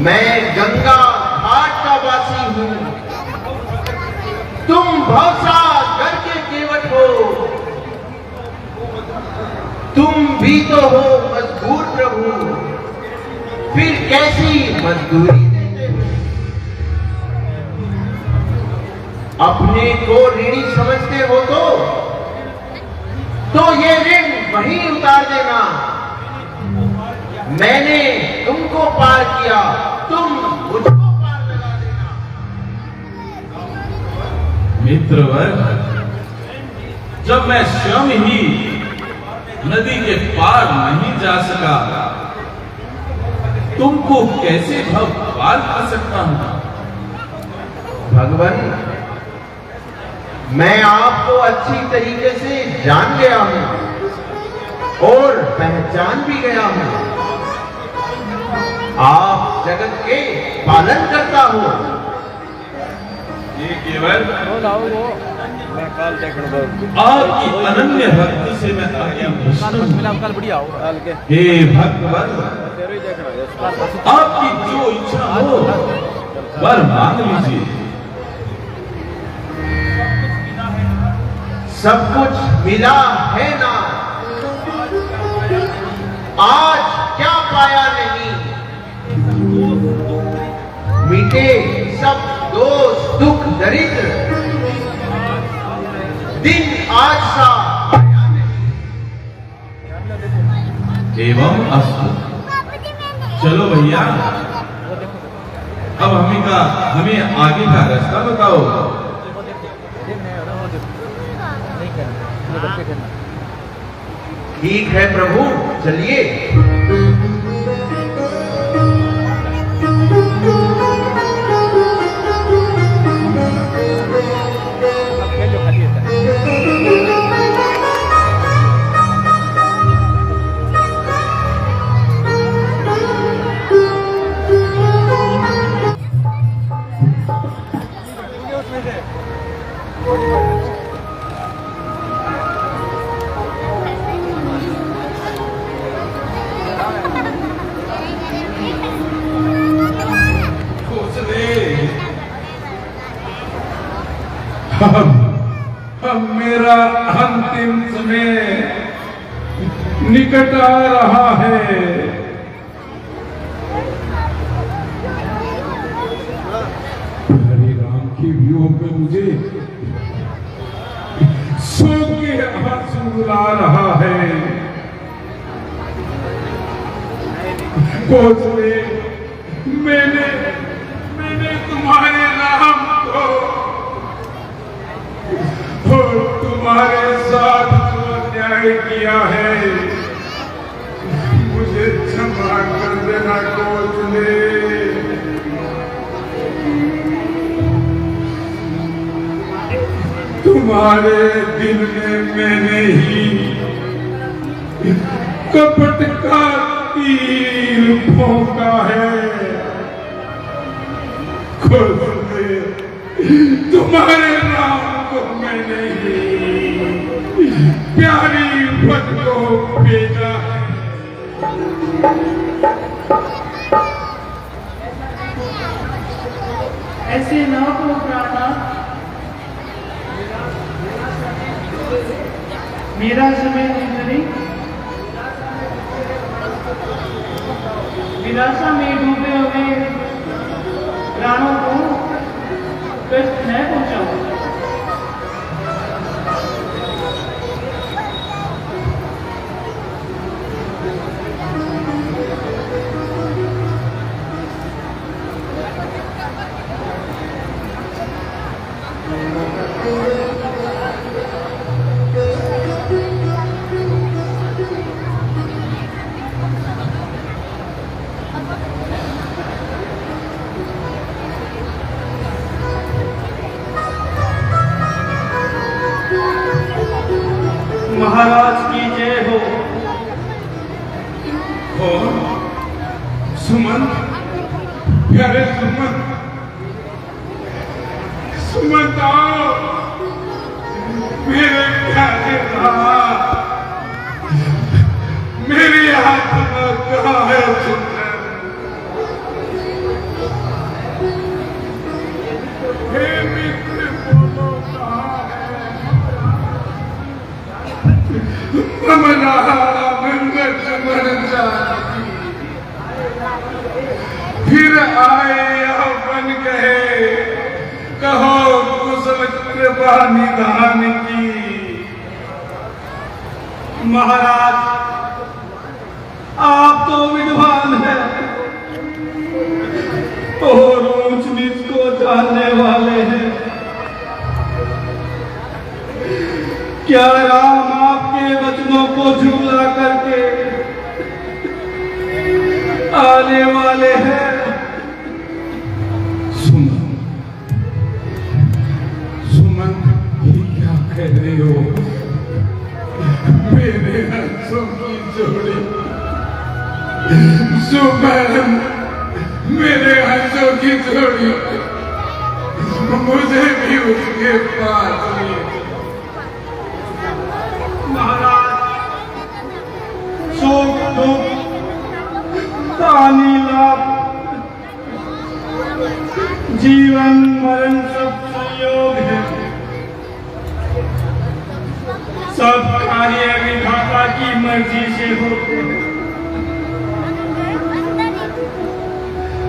मैं गंगा घाट का वासी हूं, तुम भवसागर के केवट हो, तुम भी तो हो मजबूर प्रभु, फिर कैसी मजदूरी देते हो? अपने को ऋणी समझते हो तो ये ऋण वहीं उतार देना। मैंने तुमको पार किया, तुम मुझको पार लगा देना। मित्रवर, जब मैं स्वयं ही नदी के पार नहीं जा सका, तुमको कैसे भव पार कर सकता हूं? भगवान, मैं आपको अच्छी तरीके से जान गया हूं और पहचान भी गया हूं। आप जगत के पालन करता हो। ये केवल आपकी अनन्य भक्ति से मैं हे भगवान, आपकी जो इच्छा हो वर मांग लीजिए। सब कुछ मिला है ना, आज क्या पाया नहीं, मिटे सब दोष दुख दरिद्र, दिन आज सा आया नहीं। एवं अस्तु। चलो भैया, अब हमें आगे का रास्ता बताओ। ठीक है प्रभु, चलिए। अब मेरा अंतिम समय निकट आ रहा है। हरे राम की वियोग में मुझे शोक के आंसू रुला रहा है। कोसले, मैंने तुम्हारे नाम को और तुम्हारे साथ जो अन्याय किया है, मुझे क्षमा कर देना कोसले। तुम्हारे दिल में मैंने ही कपट का तीर भोंका है। कोसले, तुम्हारे नाम को मैंने ही प्यारी पद को भेजा है। ऐसे ना हो प्राणा, मेरा समय नहीं, विलासा में डूबे हुए प्राणों को कष्ट न पहुंचाओ। और सुमंत, प्यारे सुमंत, सुमंत आओ, मेरे प्यारे भाई, मेरी आत्मा कहाँ है सुंदर? हे मित्र बोलो कहाँ है? ममना मंगत मर जाती, फिर आए यह बन गए, कहो कुशल कृपा निधान की। महाराज, आप तो विद्वान हैं और ऊंच नीच को जानने वाले हैं। क्या राम आपके वचनों को झुठला करके आने वाले हैं? सुमंत, ये क्या कह रहे हो? मेरे हंसों की जोड़ी सुमंत, मेरे हंसों की जोड़ी मुझे भी उसके पास ले। महाराज, सुख दुख हानि लाभ, जीवन मरण सब संयोग है। सब कार्य विधाता की मर्जी से होते हैं।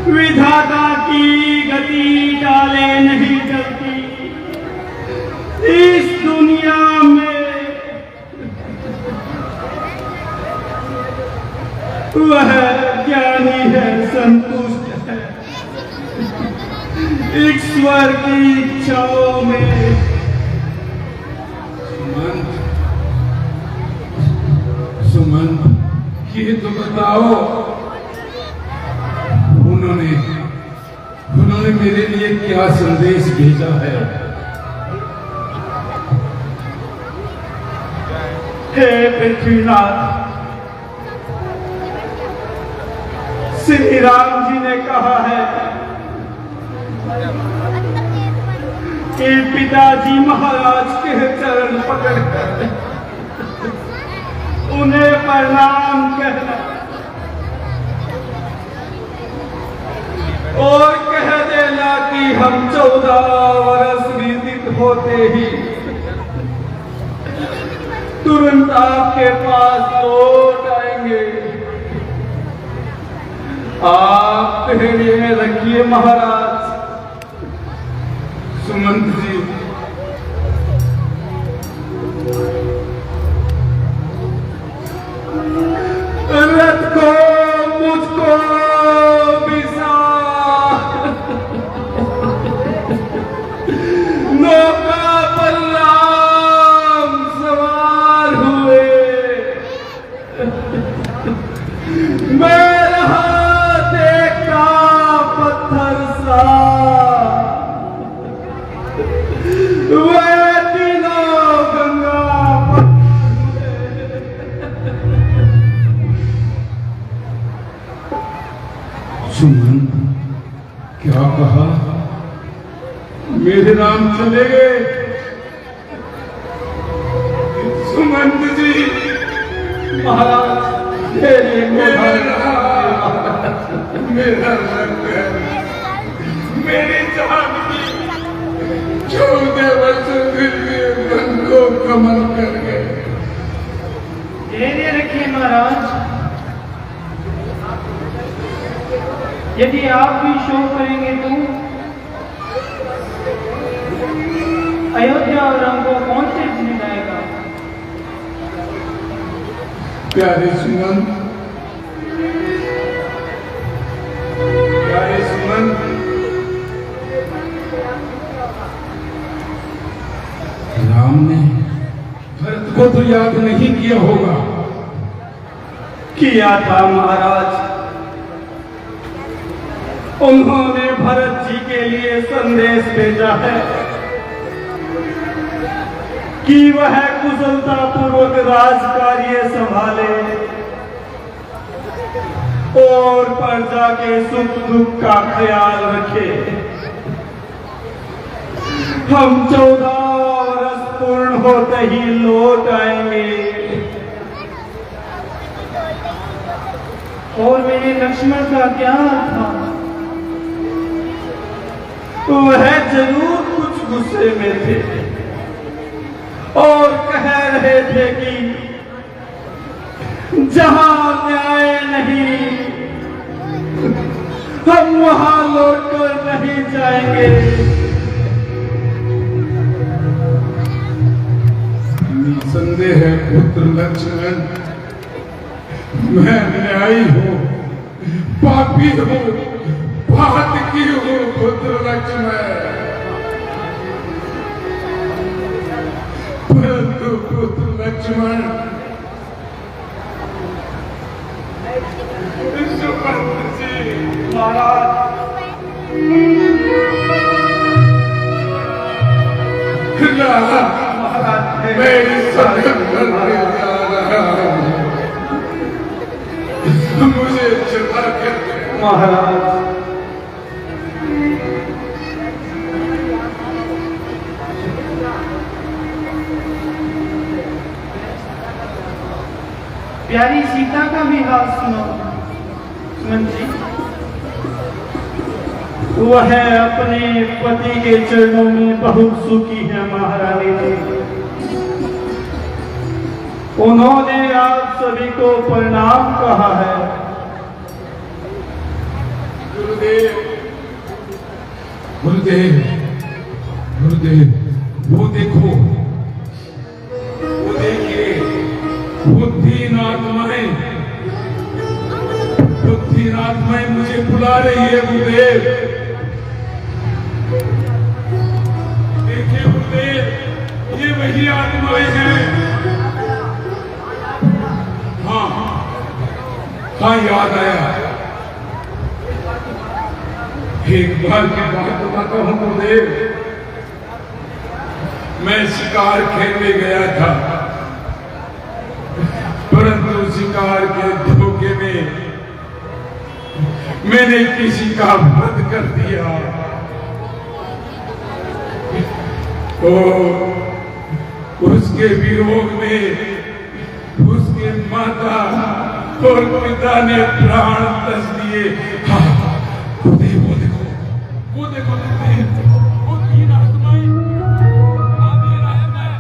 विधाता की गति टाले नहीं चलती। इस दुनिया में वह ज्ञानी है, संतुष्ट है, ईश्वर की इच्छाओं में। सुमंत, ये तो बताओ, उन्होंने मेरे लिए क्या संदेश भेजा है? हे पृथ्वीनाथ, श्री राम जी ने कहा है कि पिताजी महाराज के चरण पकड़कर उन्हें प्रणाम कहना और कह देना कि हम 14 वर्ष बीत होते ही तुरंत आपके पास लौट आएंगे। आप धैर्य में रखिए महाराज। सुमंत जी, रथ को मुझको बिसा, नौका पर राम सवार हुए, मैं रहा देखता पत्थर सा, वह तीनों गंगा सुमंत, क्या कहा? मेरे राम चले गए? सुमंत जी, महाराज, मेरा रंग है, मेरी जान की 14 वर्ष रंग को कमल कर गए। धैर्य रखिए महाराज। यदि आप भी शोक करेंगे तो अयोध्या और राम को कौन से जिले जाएगा? प्यारे सुमंत, प्यारे सुमंत, राम ने भरत को तो याद नहीं किया होगा। किया था महाराज। उन्होंने भरत जी के लिए संदेश भेजा है कि वह कुशलता पूर्वक राज कार्य संभाले। और प्रजा के सुख दुख का ख्याल रखे। हम 14 वर्ष पूर्ण होते ही लौट आएंगे और मेरे लक्ष्मण का क्या था? वह जरूर कुछ गुस्से में थे और कह रहे थे कि जहां न्याय नहीं हम वहां लौटकर नहीं जाएंगे। निसंदेह है पुत्र लक्ष्मण, मैं न्यायी हूँ, पापी हूँ, पातकी हूँ पुत्र लक्ष्मण, परंतु पुत्र लक्ष्मण मैं इस सत्संग करने जा रहा हूँ, मुझे क्षमा कर महाराज। प्यारी सीता का भी हाल सुनो सुमन जी। वह अपने पति के चरणों में बहुत सुखी है महारानी जी। उन्होंने आप सभी को प्रणाम कहा है। गुरुदेव, गुरुदेव, गुरुदेव, वो देखो, वो देखिए, वो तीन आत्माएं मुझे बुला रही है गुरुदेव। देखिए गुरुदेव, ये वही आत्माएं हैं। हाँ, याद आया। एक बार की बात बताता हूँ गुरुदेव, मैं शिकार खेलने गया था, परंतु शिकार के धोखे में मैंने किसी का वध कर दिया। उसके वियोग में उसके माता और पिता ने प्राण तज दिए। वो देखो, वो देखो, वो तीन आत्माएं दे रहा है मैं,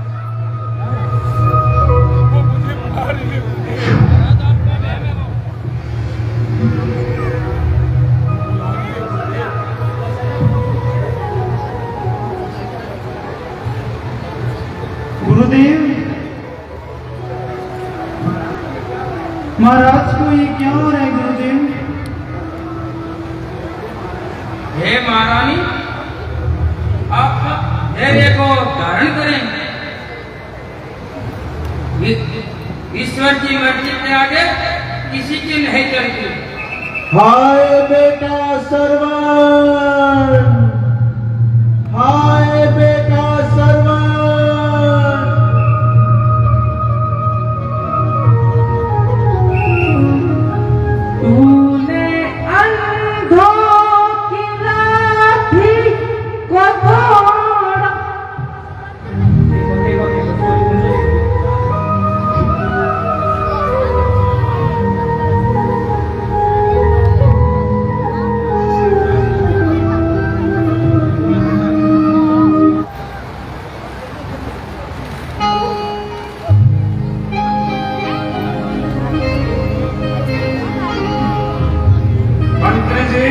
वो मुझे बुला रही है। गुरुदेव, महाराज को ये क्या हो रहा है गुरुदेव? हे महारानी, आप धैर्य को धारण करें। ईश्वर की मर्जी के आगे किसी की नहीं चलती। हाय बेटा सरवन, हाय बेटा सरवन। तूने अंधों की लाठी को तोड़ा। मंत्री जी,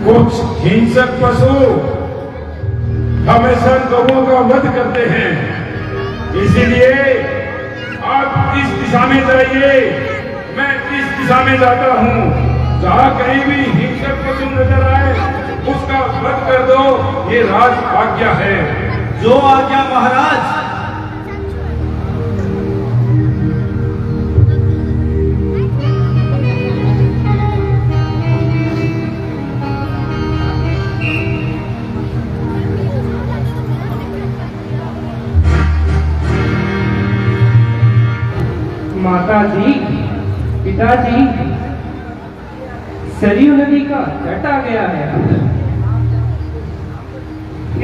कुछ हिंसक पशु हमेशा लोगों का वध करते हैं, इसीलिए आप इस दिशा में जाइए, मैं इस दिशा में जाता हूँ। जहाँ कहीं भी हिंसक पशु नजर आए उसका वध कर दो, ये राज आज्ञा है। जो आज्ञा महाराज। माता जी, पिताजी, सरयू नदी का तट आ गया है,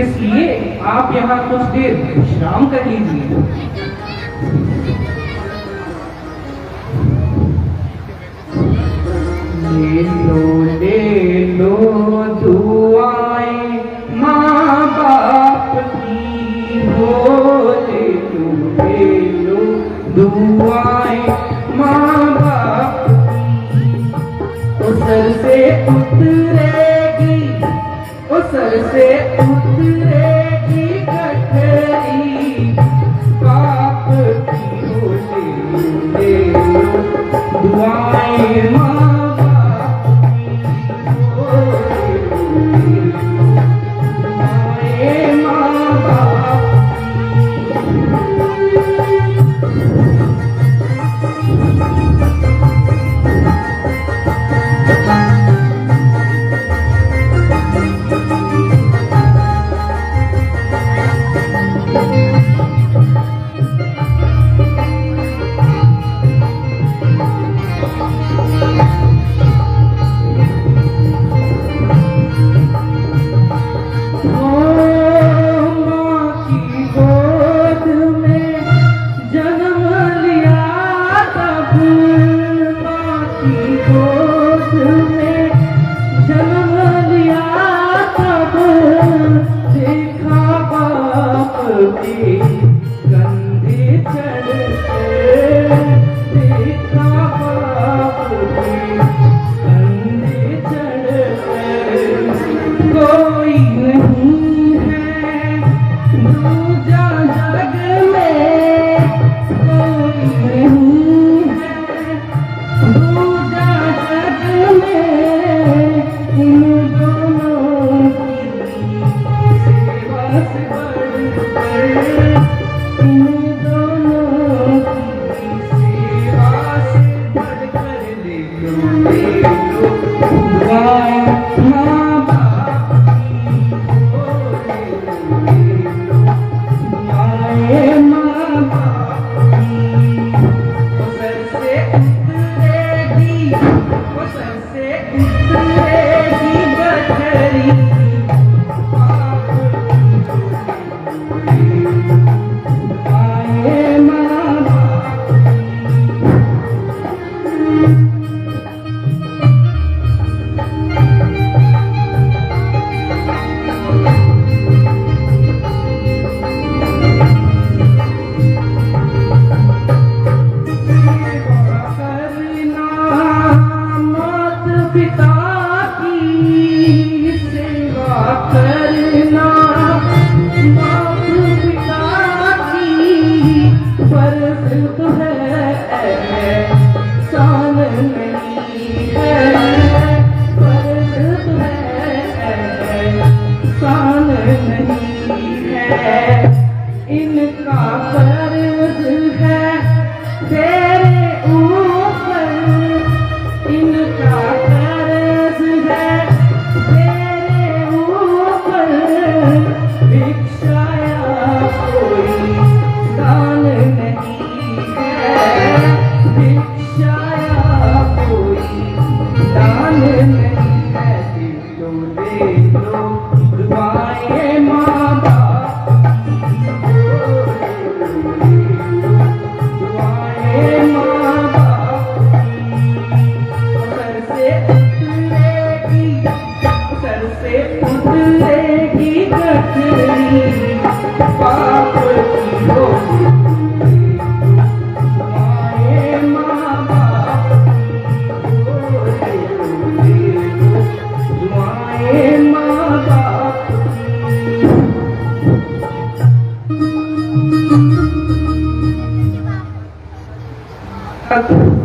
इसलिए आप यहाँ कुछ देर विश्राम कर लीजिए। ले लो दुआएं माँ बाप की, हो ले लो दुआएं माँ बाप की। ओ सर से उतरेगी, ओ सर से उतरेगी गठरी बाप की, हो ले लो दुआएं माँ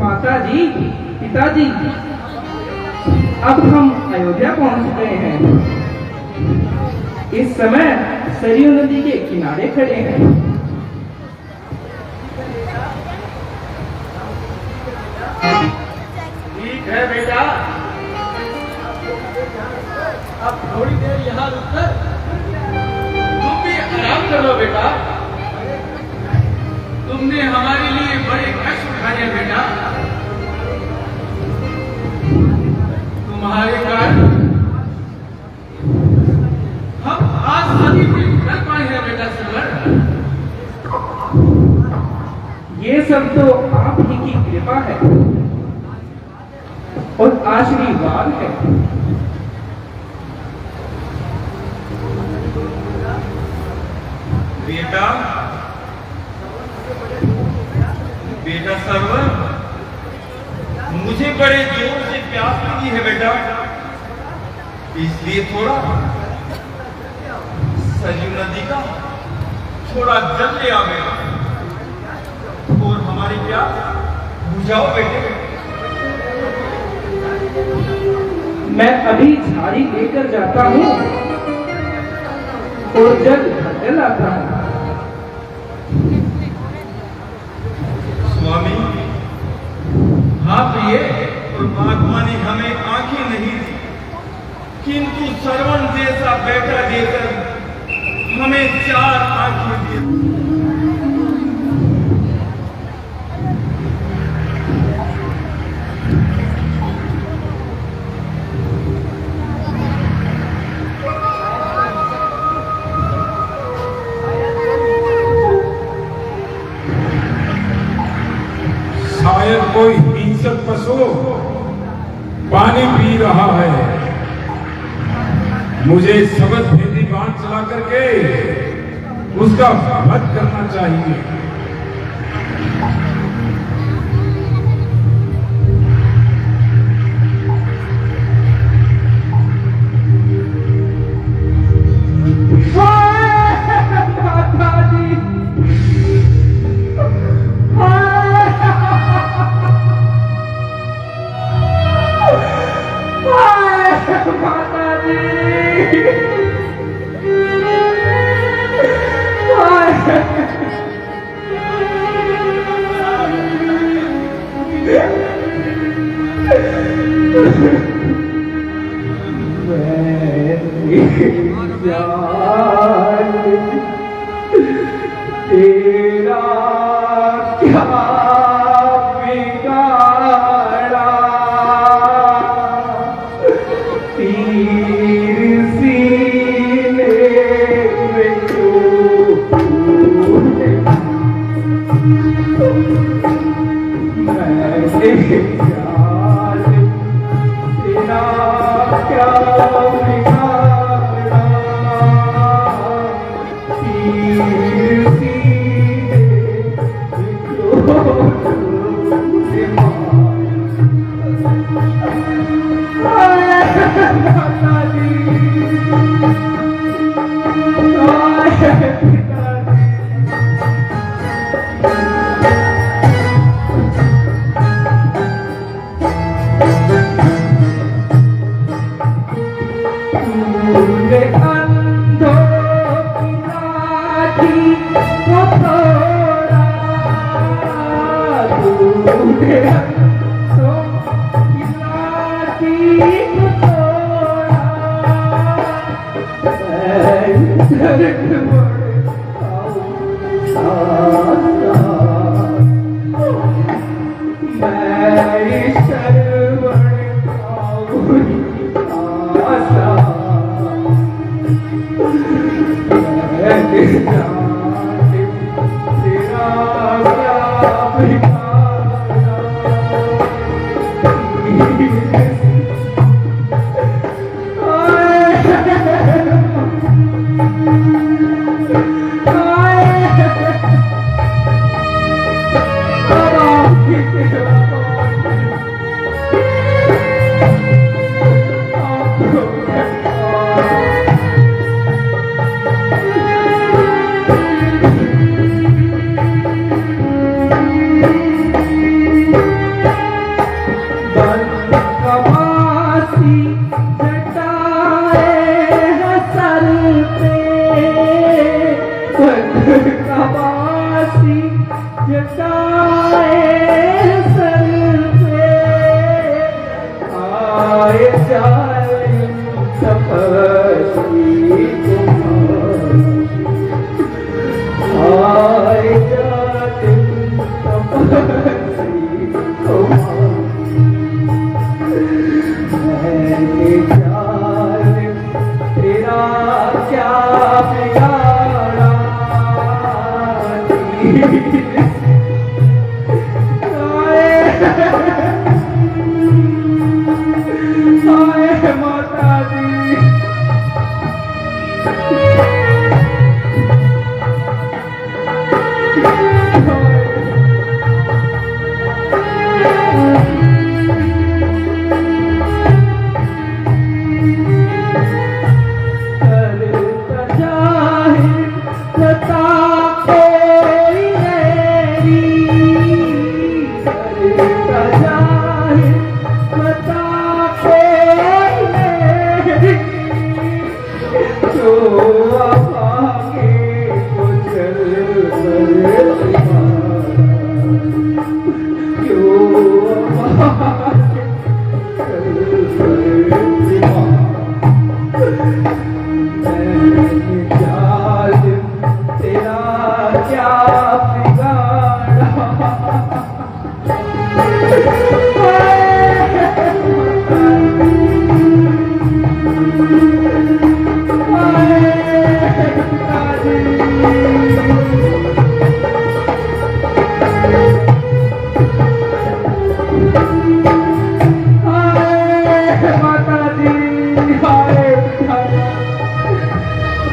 माता जी, पिताजी, अब हम अयोध्या पहुंच गए हैं। इस समय सरयू नदी के किनारे खड़े हैं। ठीक है बेटा, अब थोड़ी देर यहाँ रुककर तुम भी आराम कर लो बेटा। तुमने हमारे लिए बड़े कष्ट उठाए बेटा, कृपा है और आशीर्वाद है। बेटा बेटा सरवर, मुझे बड़े जोर से प्यास लगी है बेटा, इसलिए थोड़ा सरयू नदी का थोड़ा जल ले आ बेटा और हमारी प्यास बुझाओ बेटे। मैं अभी झाड़ी लेकर जाता हूँ और जल भर लाता हूँ। स्वामी, हाँ प्रिय, परमात्मा ने हमें आंखें नहीं दी, किंतु श्रवण जैसा बेटा देकर हमें 4 आंखें दी। शायद कोई हिंसक पशु पानी पी रहा है। मुझे शब्द भेदी बाण चला करके उसका वध करना चाहिए। तेरा क्या बिगाड़ा, तीर सीने में मैंने प्यार तेरा क्या बिगाड़ा, तीर सीने में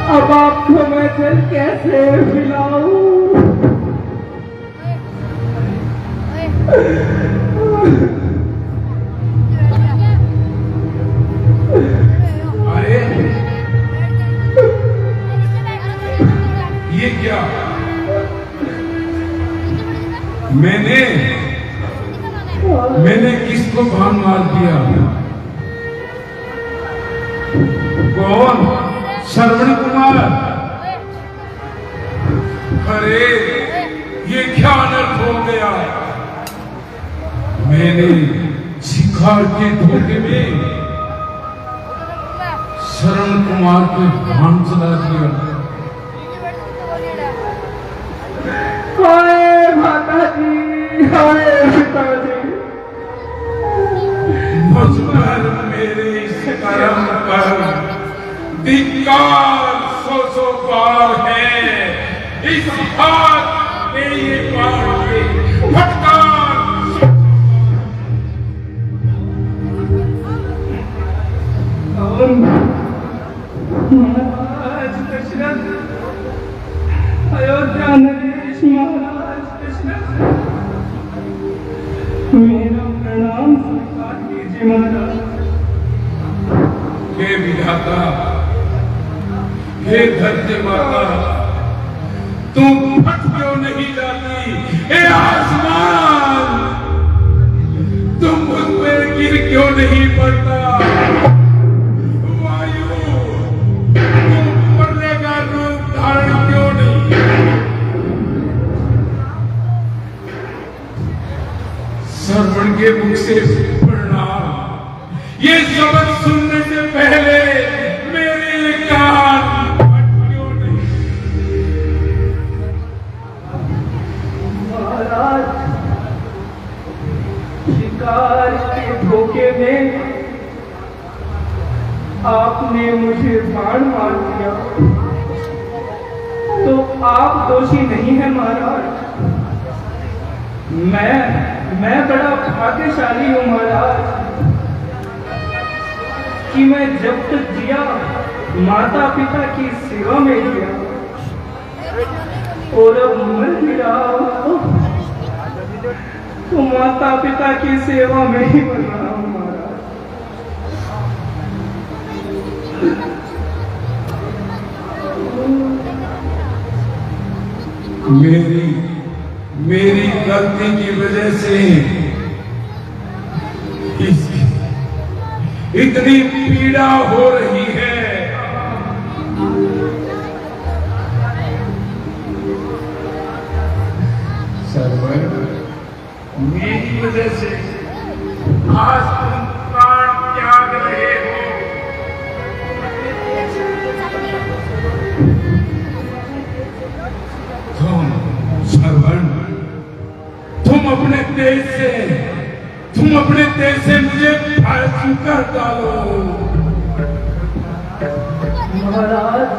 अब आपको मैं जल कैसे पिलाऊं? अरे ये क्या? मैंने किसको बाण मार दिया? कौन? श्रवण कुमार। अरे ये क्या अनर्थ हो गया? मैंने शिकार के धोखे में श्रवण कुमार को बाण चला दिया। हाय माता जी, हाय पिताजी, मुझ पर मेरे इस कर्म पर धिक्कार सौ बार है। इस हाथ में ये बाण के फटकार महाराज दशरथ, अयोध्या नरेश महाराज दशरथ, मेरा प्रणाम स्वीकार कीजिए महाराज। हे विधाता, हे धरती माता, तुम फट क्यों नहीं जाती? हे आसमान, तुम मुझ पे गिर क्यों नहीं पड़ता? वायु, तुम मरने का रूप धारण क्यों नहीं? श्रवण के मुख से प्रणाम। ये शब्द सुनने से पहले मेरे कान फट क्यों नहीं? महाराज, शिकार के धोखे में आपने मुझे बाण मार दिया, तो आप दोषी नहीं है महाराज। मैं बड़ा भाग्यशाली हूँ महाराज कि मैं जब तक जिया माता पिता की सेवा में किया, और अब मर भी रहा हूँ तो माता पिता की सेवा में ही मर रहा हूँ महाराज। मेरी गलती की वजह से इतनी पीड़ा हो रही है। सर्वर, मेरी वजह से आज तुम प्राण त्याग रहे हो। तुम सर्वर, तुम अपने देश से मुझे फांसी कर डालो। महाराज,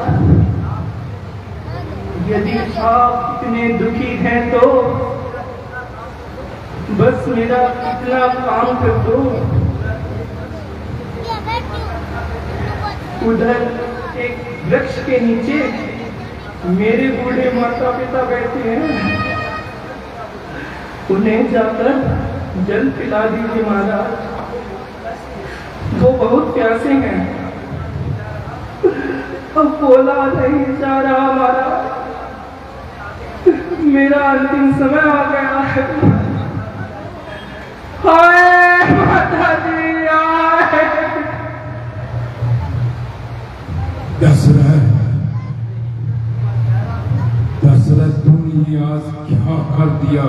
यदि आप इतने दुखी हैं तो बस मेरा इतना काम कर दो। उधर एक वृक्ष के नीचे मेरे बूढ़े माता पिता बैठे हैं, उन्हें जाकर जल पिला दीजिए महाराज, वो बहुत प्यासे हैं। अब बोला नहीं जा रहा महाराज, मेरा अंतिम समय आ गया है। हाय माता जी, आए। दशरथ, तुमने आज क्या कर दिया?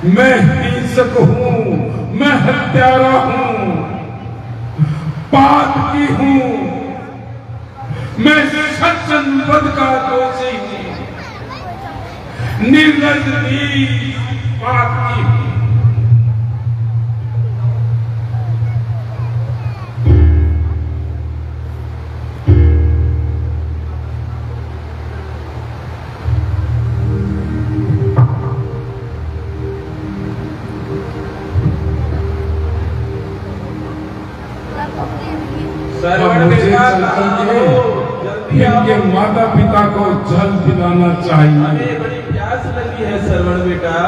मैं हिंसक हूं, मैं हत्यारा हूं, पातकी हूं, मैं सज्जन वध का दोषी हूं, निर्लज नीच पातकी हूं। सरवण मुझे बेटा, चलकर के जल्दी आओ। इनके माता पिता को जल पिलाना चाहिए। हमें बड़ी प्यास लगी है सरवण बेटा।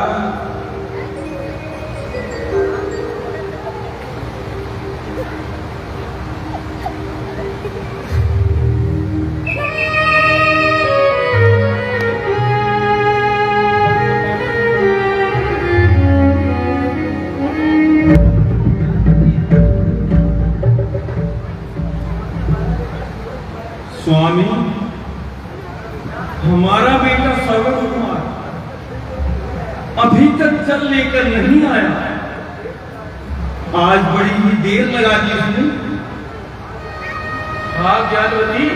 स्वामी, हमारा बेटा श्रवण कुमार अभी तक जल लेकर नहीं आया। आज बड़ी ही देर लगा दी उसने। हाँ ज्ञानवती,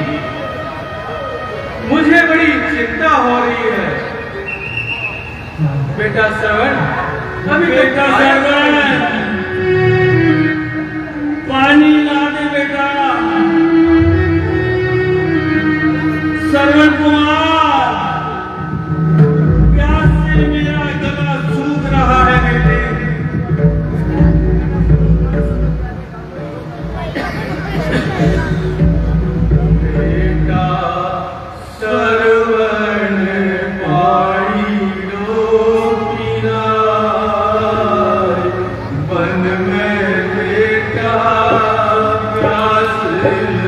मुझे बड़ी चिंता हो रही है। बेटा श्रवण, अभी बेटा श्रवण, पानी ला दे बेटा। श्रवण कुमार, प्यास से मेरा गला सूख रहा है बेटे। बेटा श्रवण, पानी लो पीना, वन में बेटा प्यास लगी।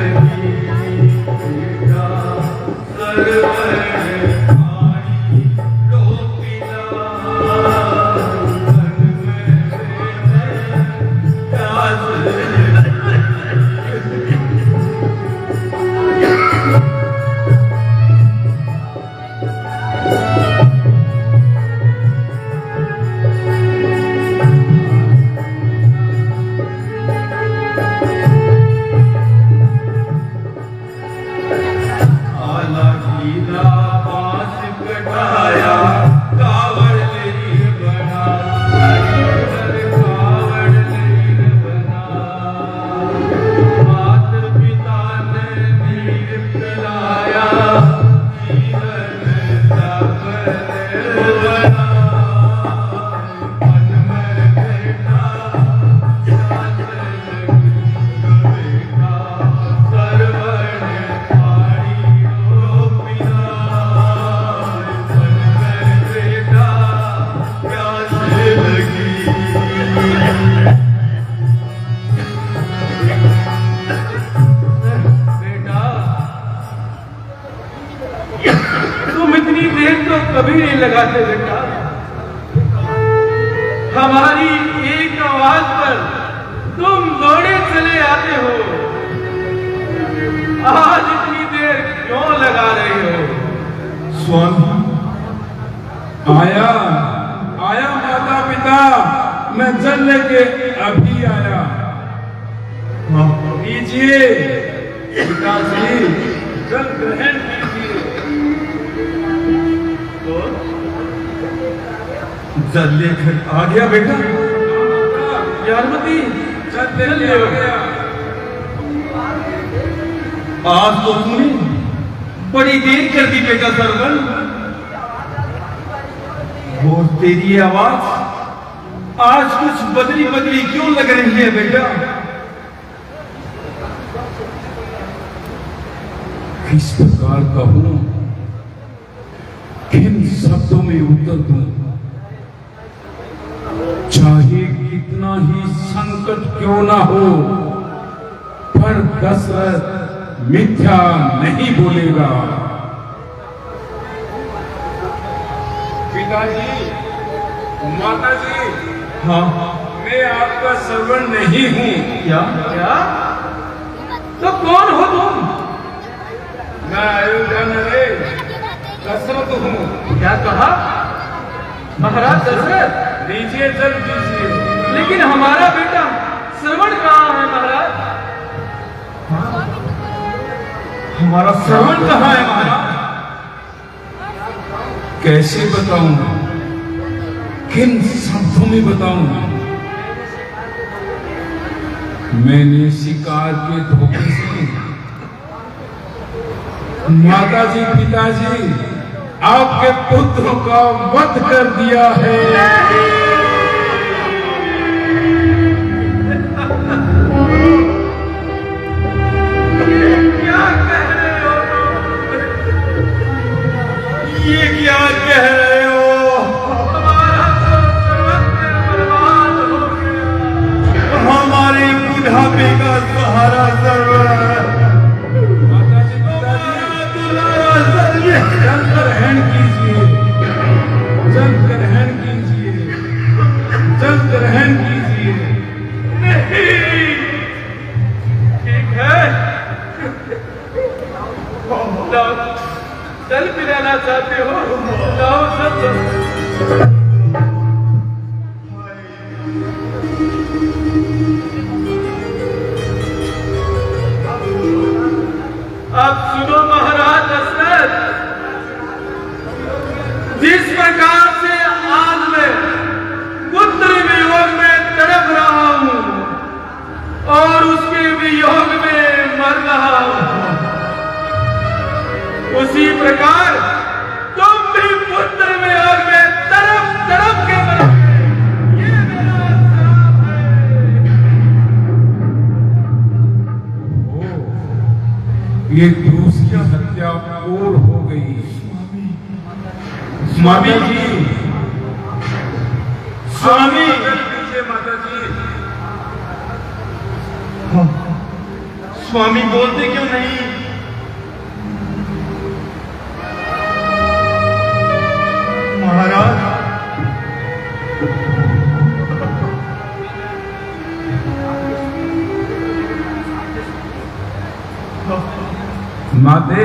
बेटा कभी नहीं लगाते बेटा। हमारी एक आवाज पर तुम दौड़े चले आते हो। आज इतनी देर क्यों लगा रहे हो? स्वामी, आया आया माता पिता, मैं जल लेके अभी आया। लीजिए पिताजी, जल ग्रहण कीजिए। जल लेकर आ गया बेटा। ज्ञानवती, जल ले आ गया। आज तो तुमने बड़ी देर कर दी बेटा सरवन। वो तेरी आवाज आज कुछ बदली बदली क्यों लग रही है बेटा? किस प्रकार कहूं, किन शब्दों में उत्तर दूं? चाहे कितना ही संकट क्यों ना हो, पर दशरथ मिथ्या नहीं बोलेगा। पिताजी, माताजी, हाँ, मैं आपका श्रवण नहीं हूं। क्या क्या? तो कौन हो तुम? मैं अयोध्या नरेश दशरथ हूं। क्या कहा? महाराज दशरथ? दीजिए, जल दीजिए। लेकिन हमारा बेटा श्रवण कहाँ है महाराज? हमारा श्रवण कहाँ है महाराज? कैसे बताऊं, किन शब्दों में बताऊं? मैंने शिकार के धोखे से माताजी पिताजी आपके पुत्र का वध कर दिया है। क्या कह रहे हो? ये क्या कह रहे हो? हमारा तो सर्वस्व बर्बाद हो गया। हमारे बुढ़ापे का सहारा सर्व माताजी पिताजी जल ग्रहण कीजिए, जल ग्रहण कीजिए, जल ग्रहण कीजिए। नहीं, ठीक है। लाओ, जल पिलाना चाहते हो? लाओ सब। अब सुनो महाराज दशरथ, जिस प्रकार से आज मैं पुत्र वियोग में तड़प रहा हूं और उसके वियोग में मर रहा हूं, उसी प्रकार तुम भी पुत्र वियोग में तड़प तड़प के मरोगे। ये मेरा श्राप है। ये दूसरी हत्या और हो गई। माता जी, स्वामी, माता जी। स्वामी बोलते क्यों नहीं? महाराज, माते,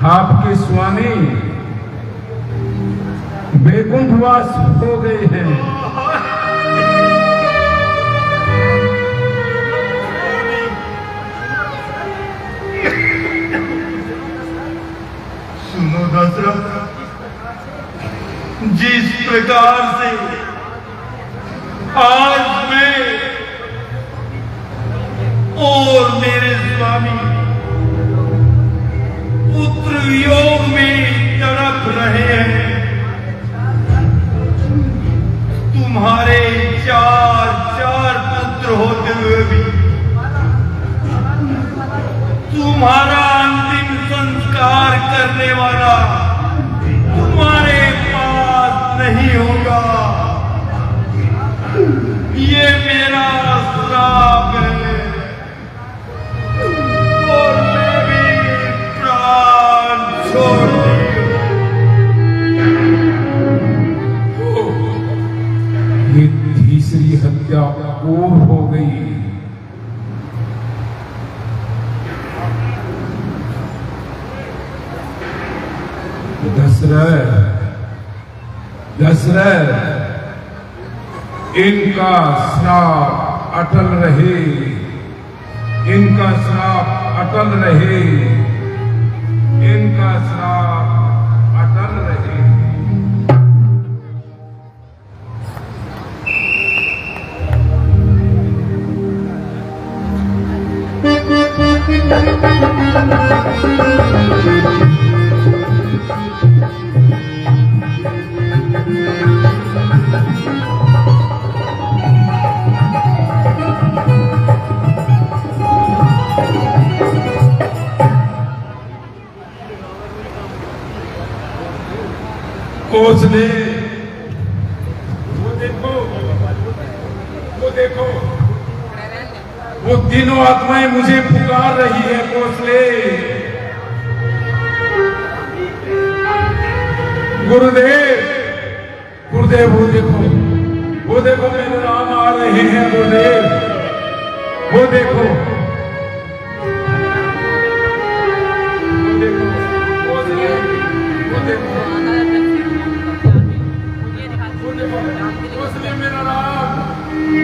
आपके स्वामी बैकुंठवास हो गए हैं। सुनो दशरथ, जिस प्रकार से आज मैं और मेरे स्वामी पुत्र वियोग में तड़प रहे हैं, तुम्हारे चार पुत्र होते हुए भी तुम्हारा अंतिम संस्कार करने वाला तुम्हारे पास नहीं होगा। ये मेरा श्राप है और मैं भी प्राण छोड़ ये तीसरी हत्या और हो गई। दशरथ, इनका श्राप अटल रहे, इनका श्राप अटल रहे, इनका श्राप अटल रहे। कोसले, वो देखो, वो तीनों आत्माएं मुझे पुकार रही है। कोसले, गुरुदेव, गुरुदेव, वो देखो मेरे राम आ रहे हैं। गुरुदेव, वो देखो, वो देखो, घोंसले मेरा राम,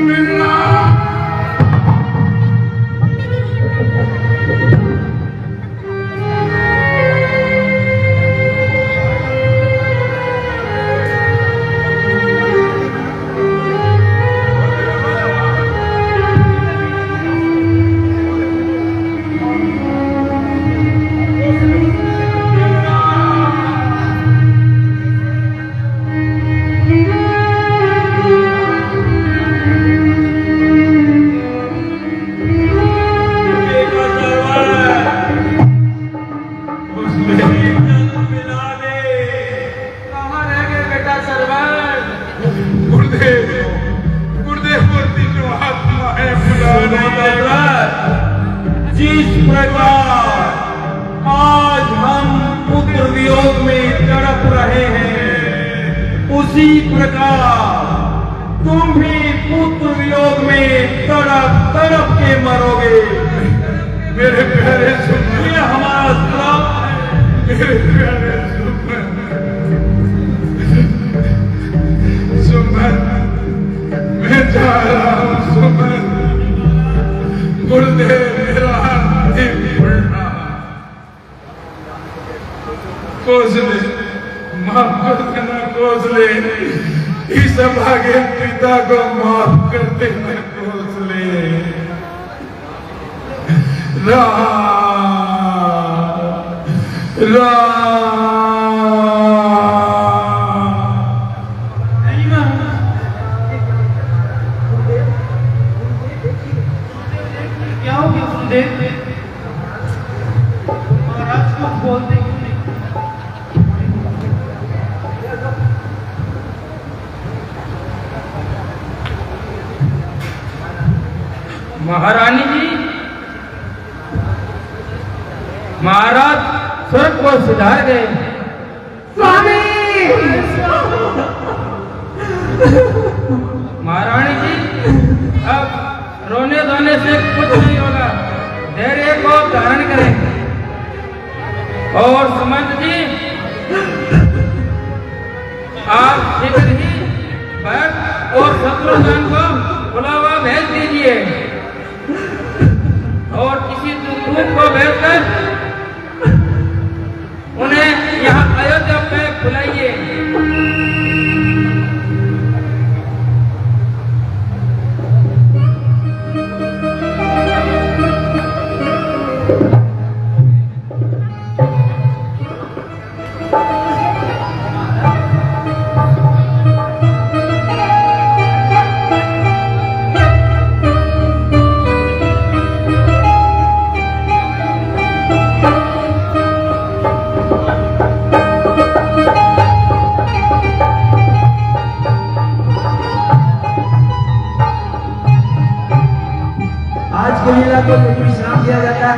मेरा राम। जिस प्रकार आज हम पुत्र वियोग में तड़प रहे हैं, उसी प्रकार तुम भी पुत्र वियोग में तड़प तड़प के मरोगे। मेरे प्यारे सुमन, ये हमारा श्राप है। मेरे प्यारे सुमन, मैं जा रहा हूँ सुमन। गुरुदेव मेरा अंतिम प्रणाम। कोसले, माफ कर देना कोसले, इस अभागे पिता को माफ कर देना कोसले। राम राम। क्या हो गया गुरुदेव? महाराज को बोलते क्यों नहीं? महारानी जी, महाराज स्वर्ग को सुधार गए। स्वामी महारानी जी, अब रोने धोने से कुछ नहीं होगा, धैर्य को धारण करें। और सुमंत जी, आप शीघ्र ही भक्त और शत्रुघ्न को बुलावा भेज दीजिए और किसी दूत को भेजकर उन्हें यहाँ अयोध्या पे बुलाइए। आज की लीला को विश्राम दिया जाता है।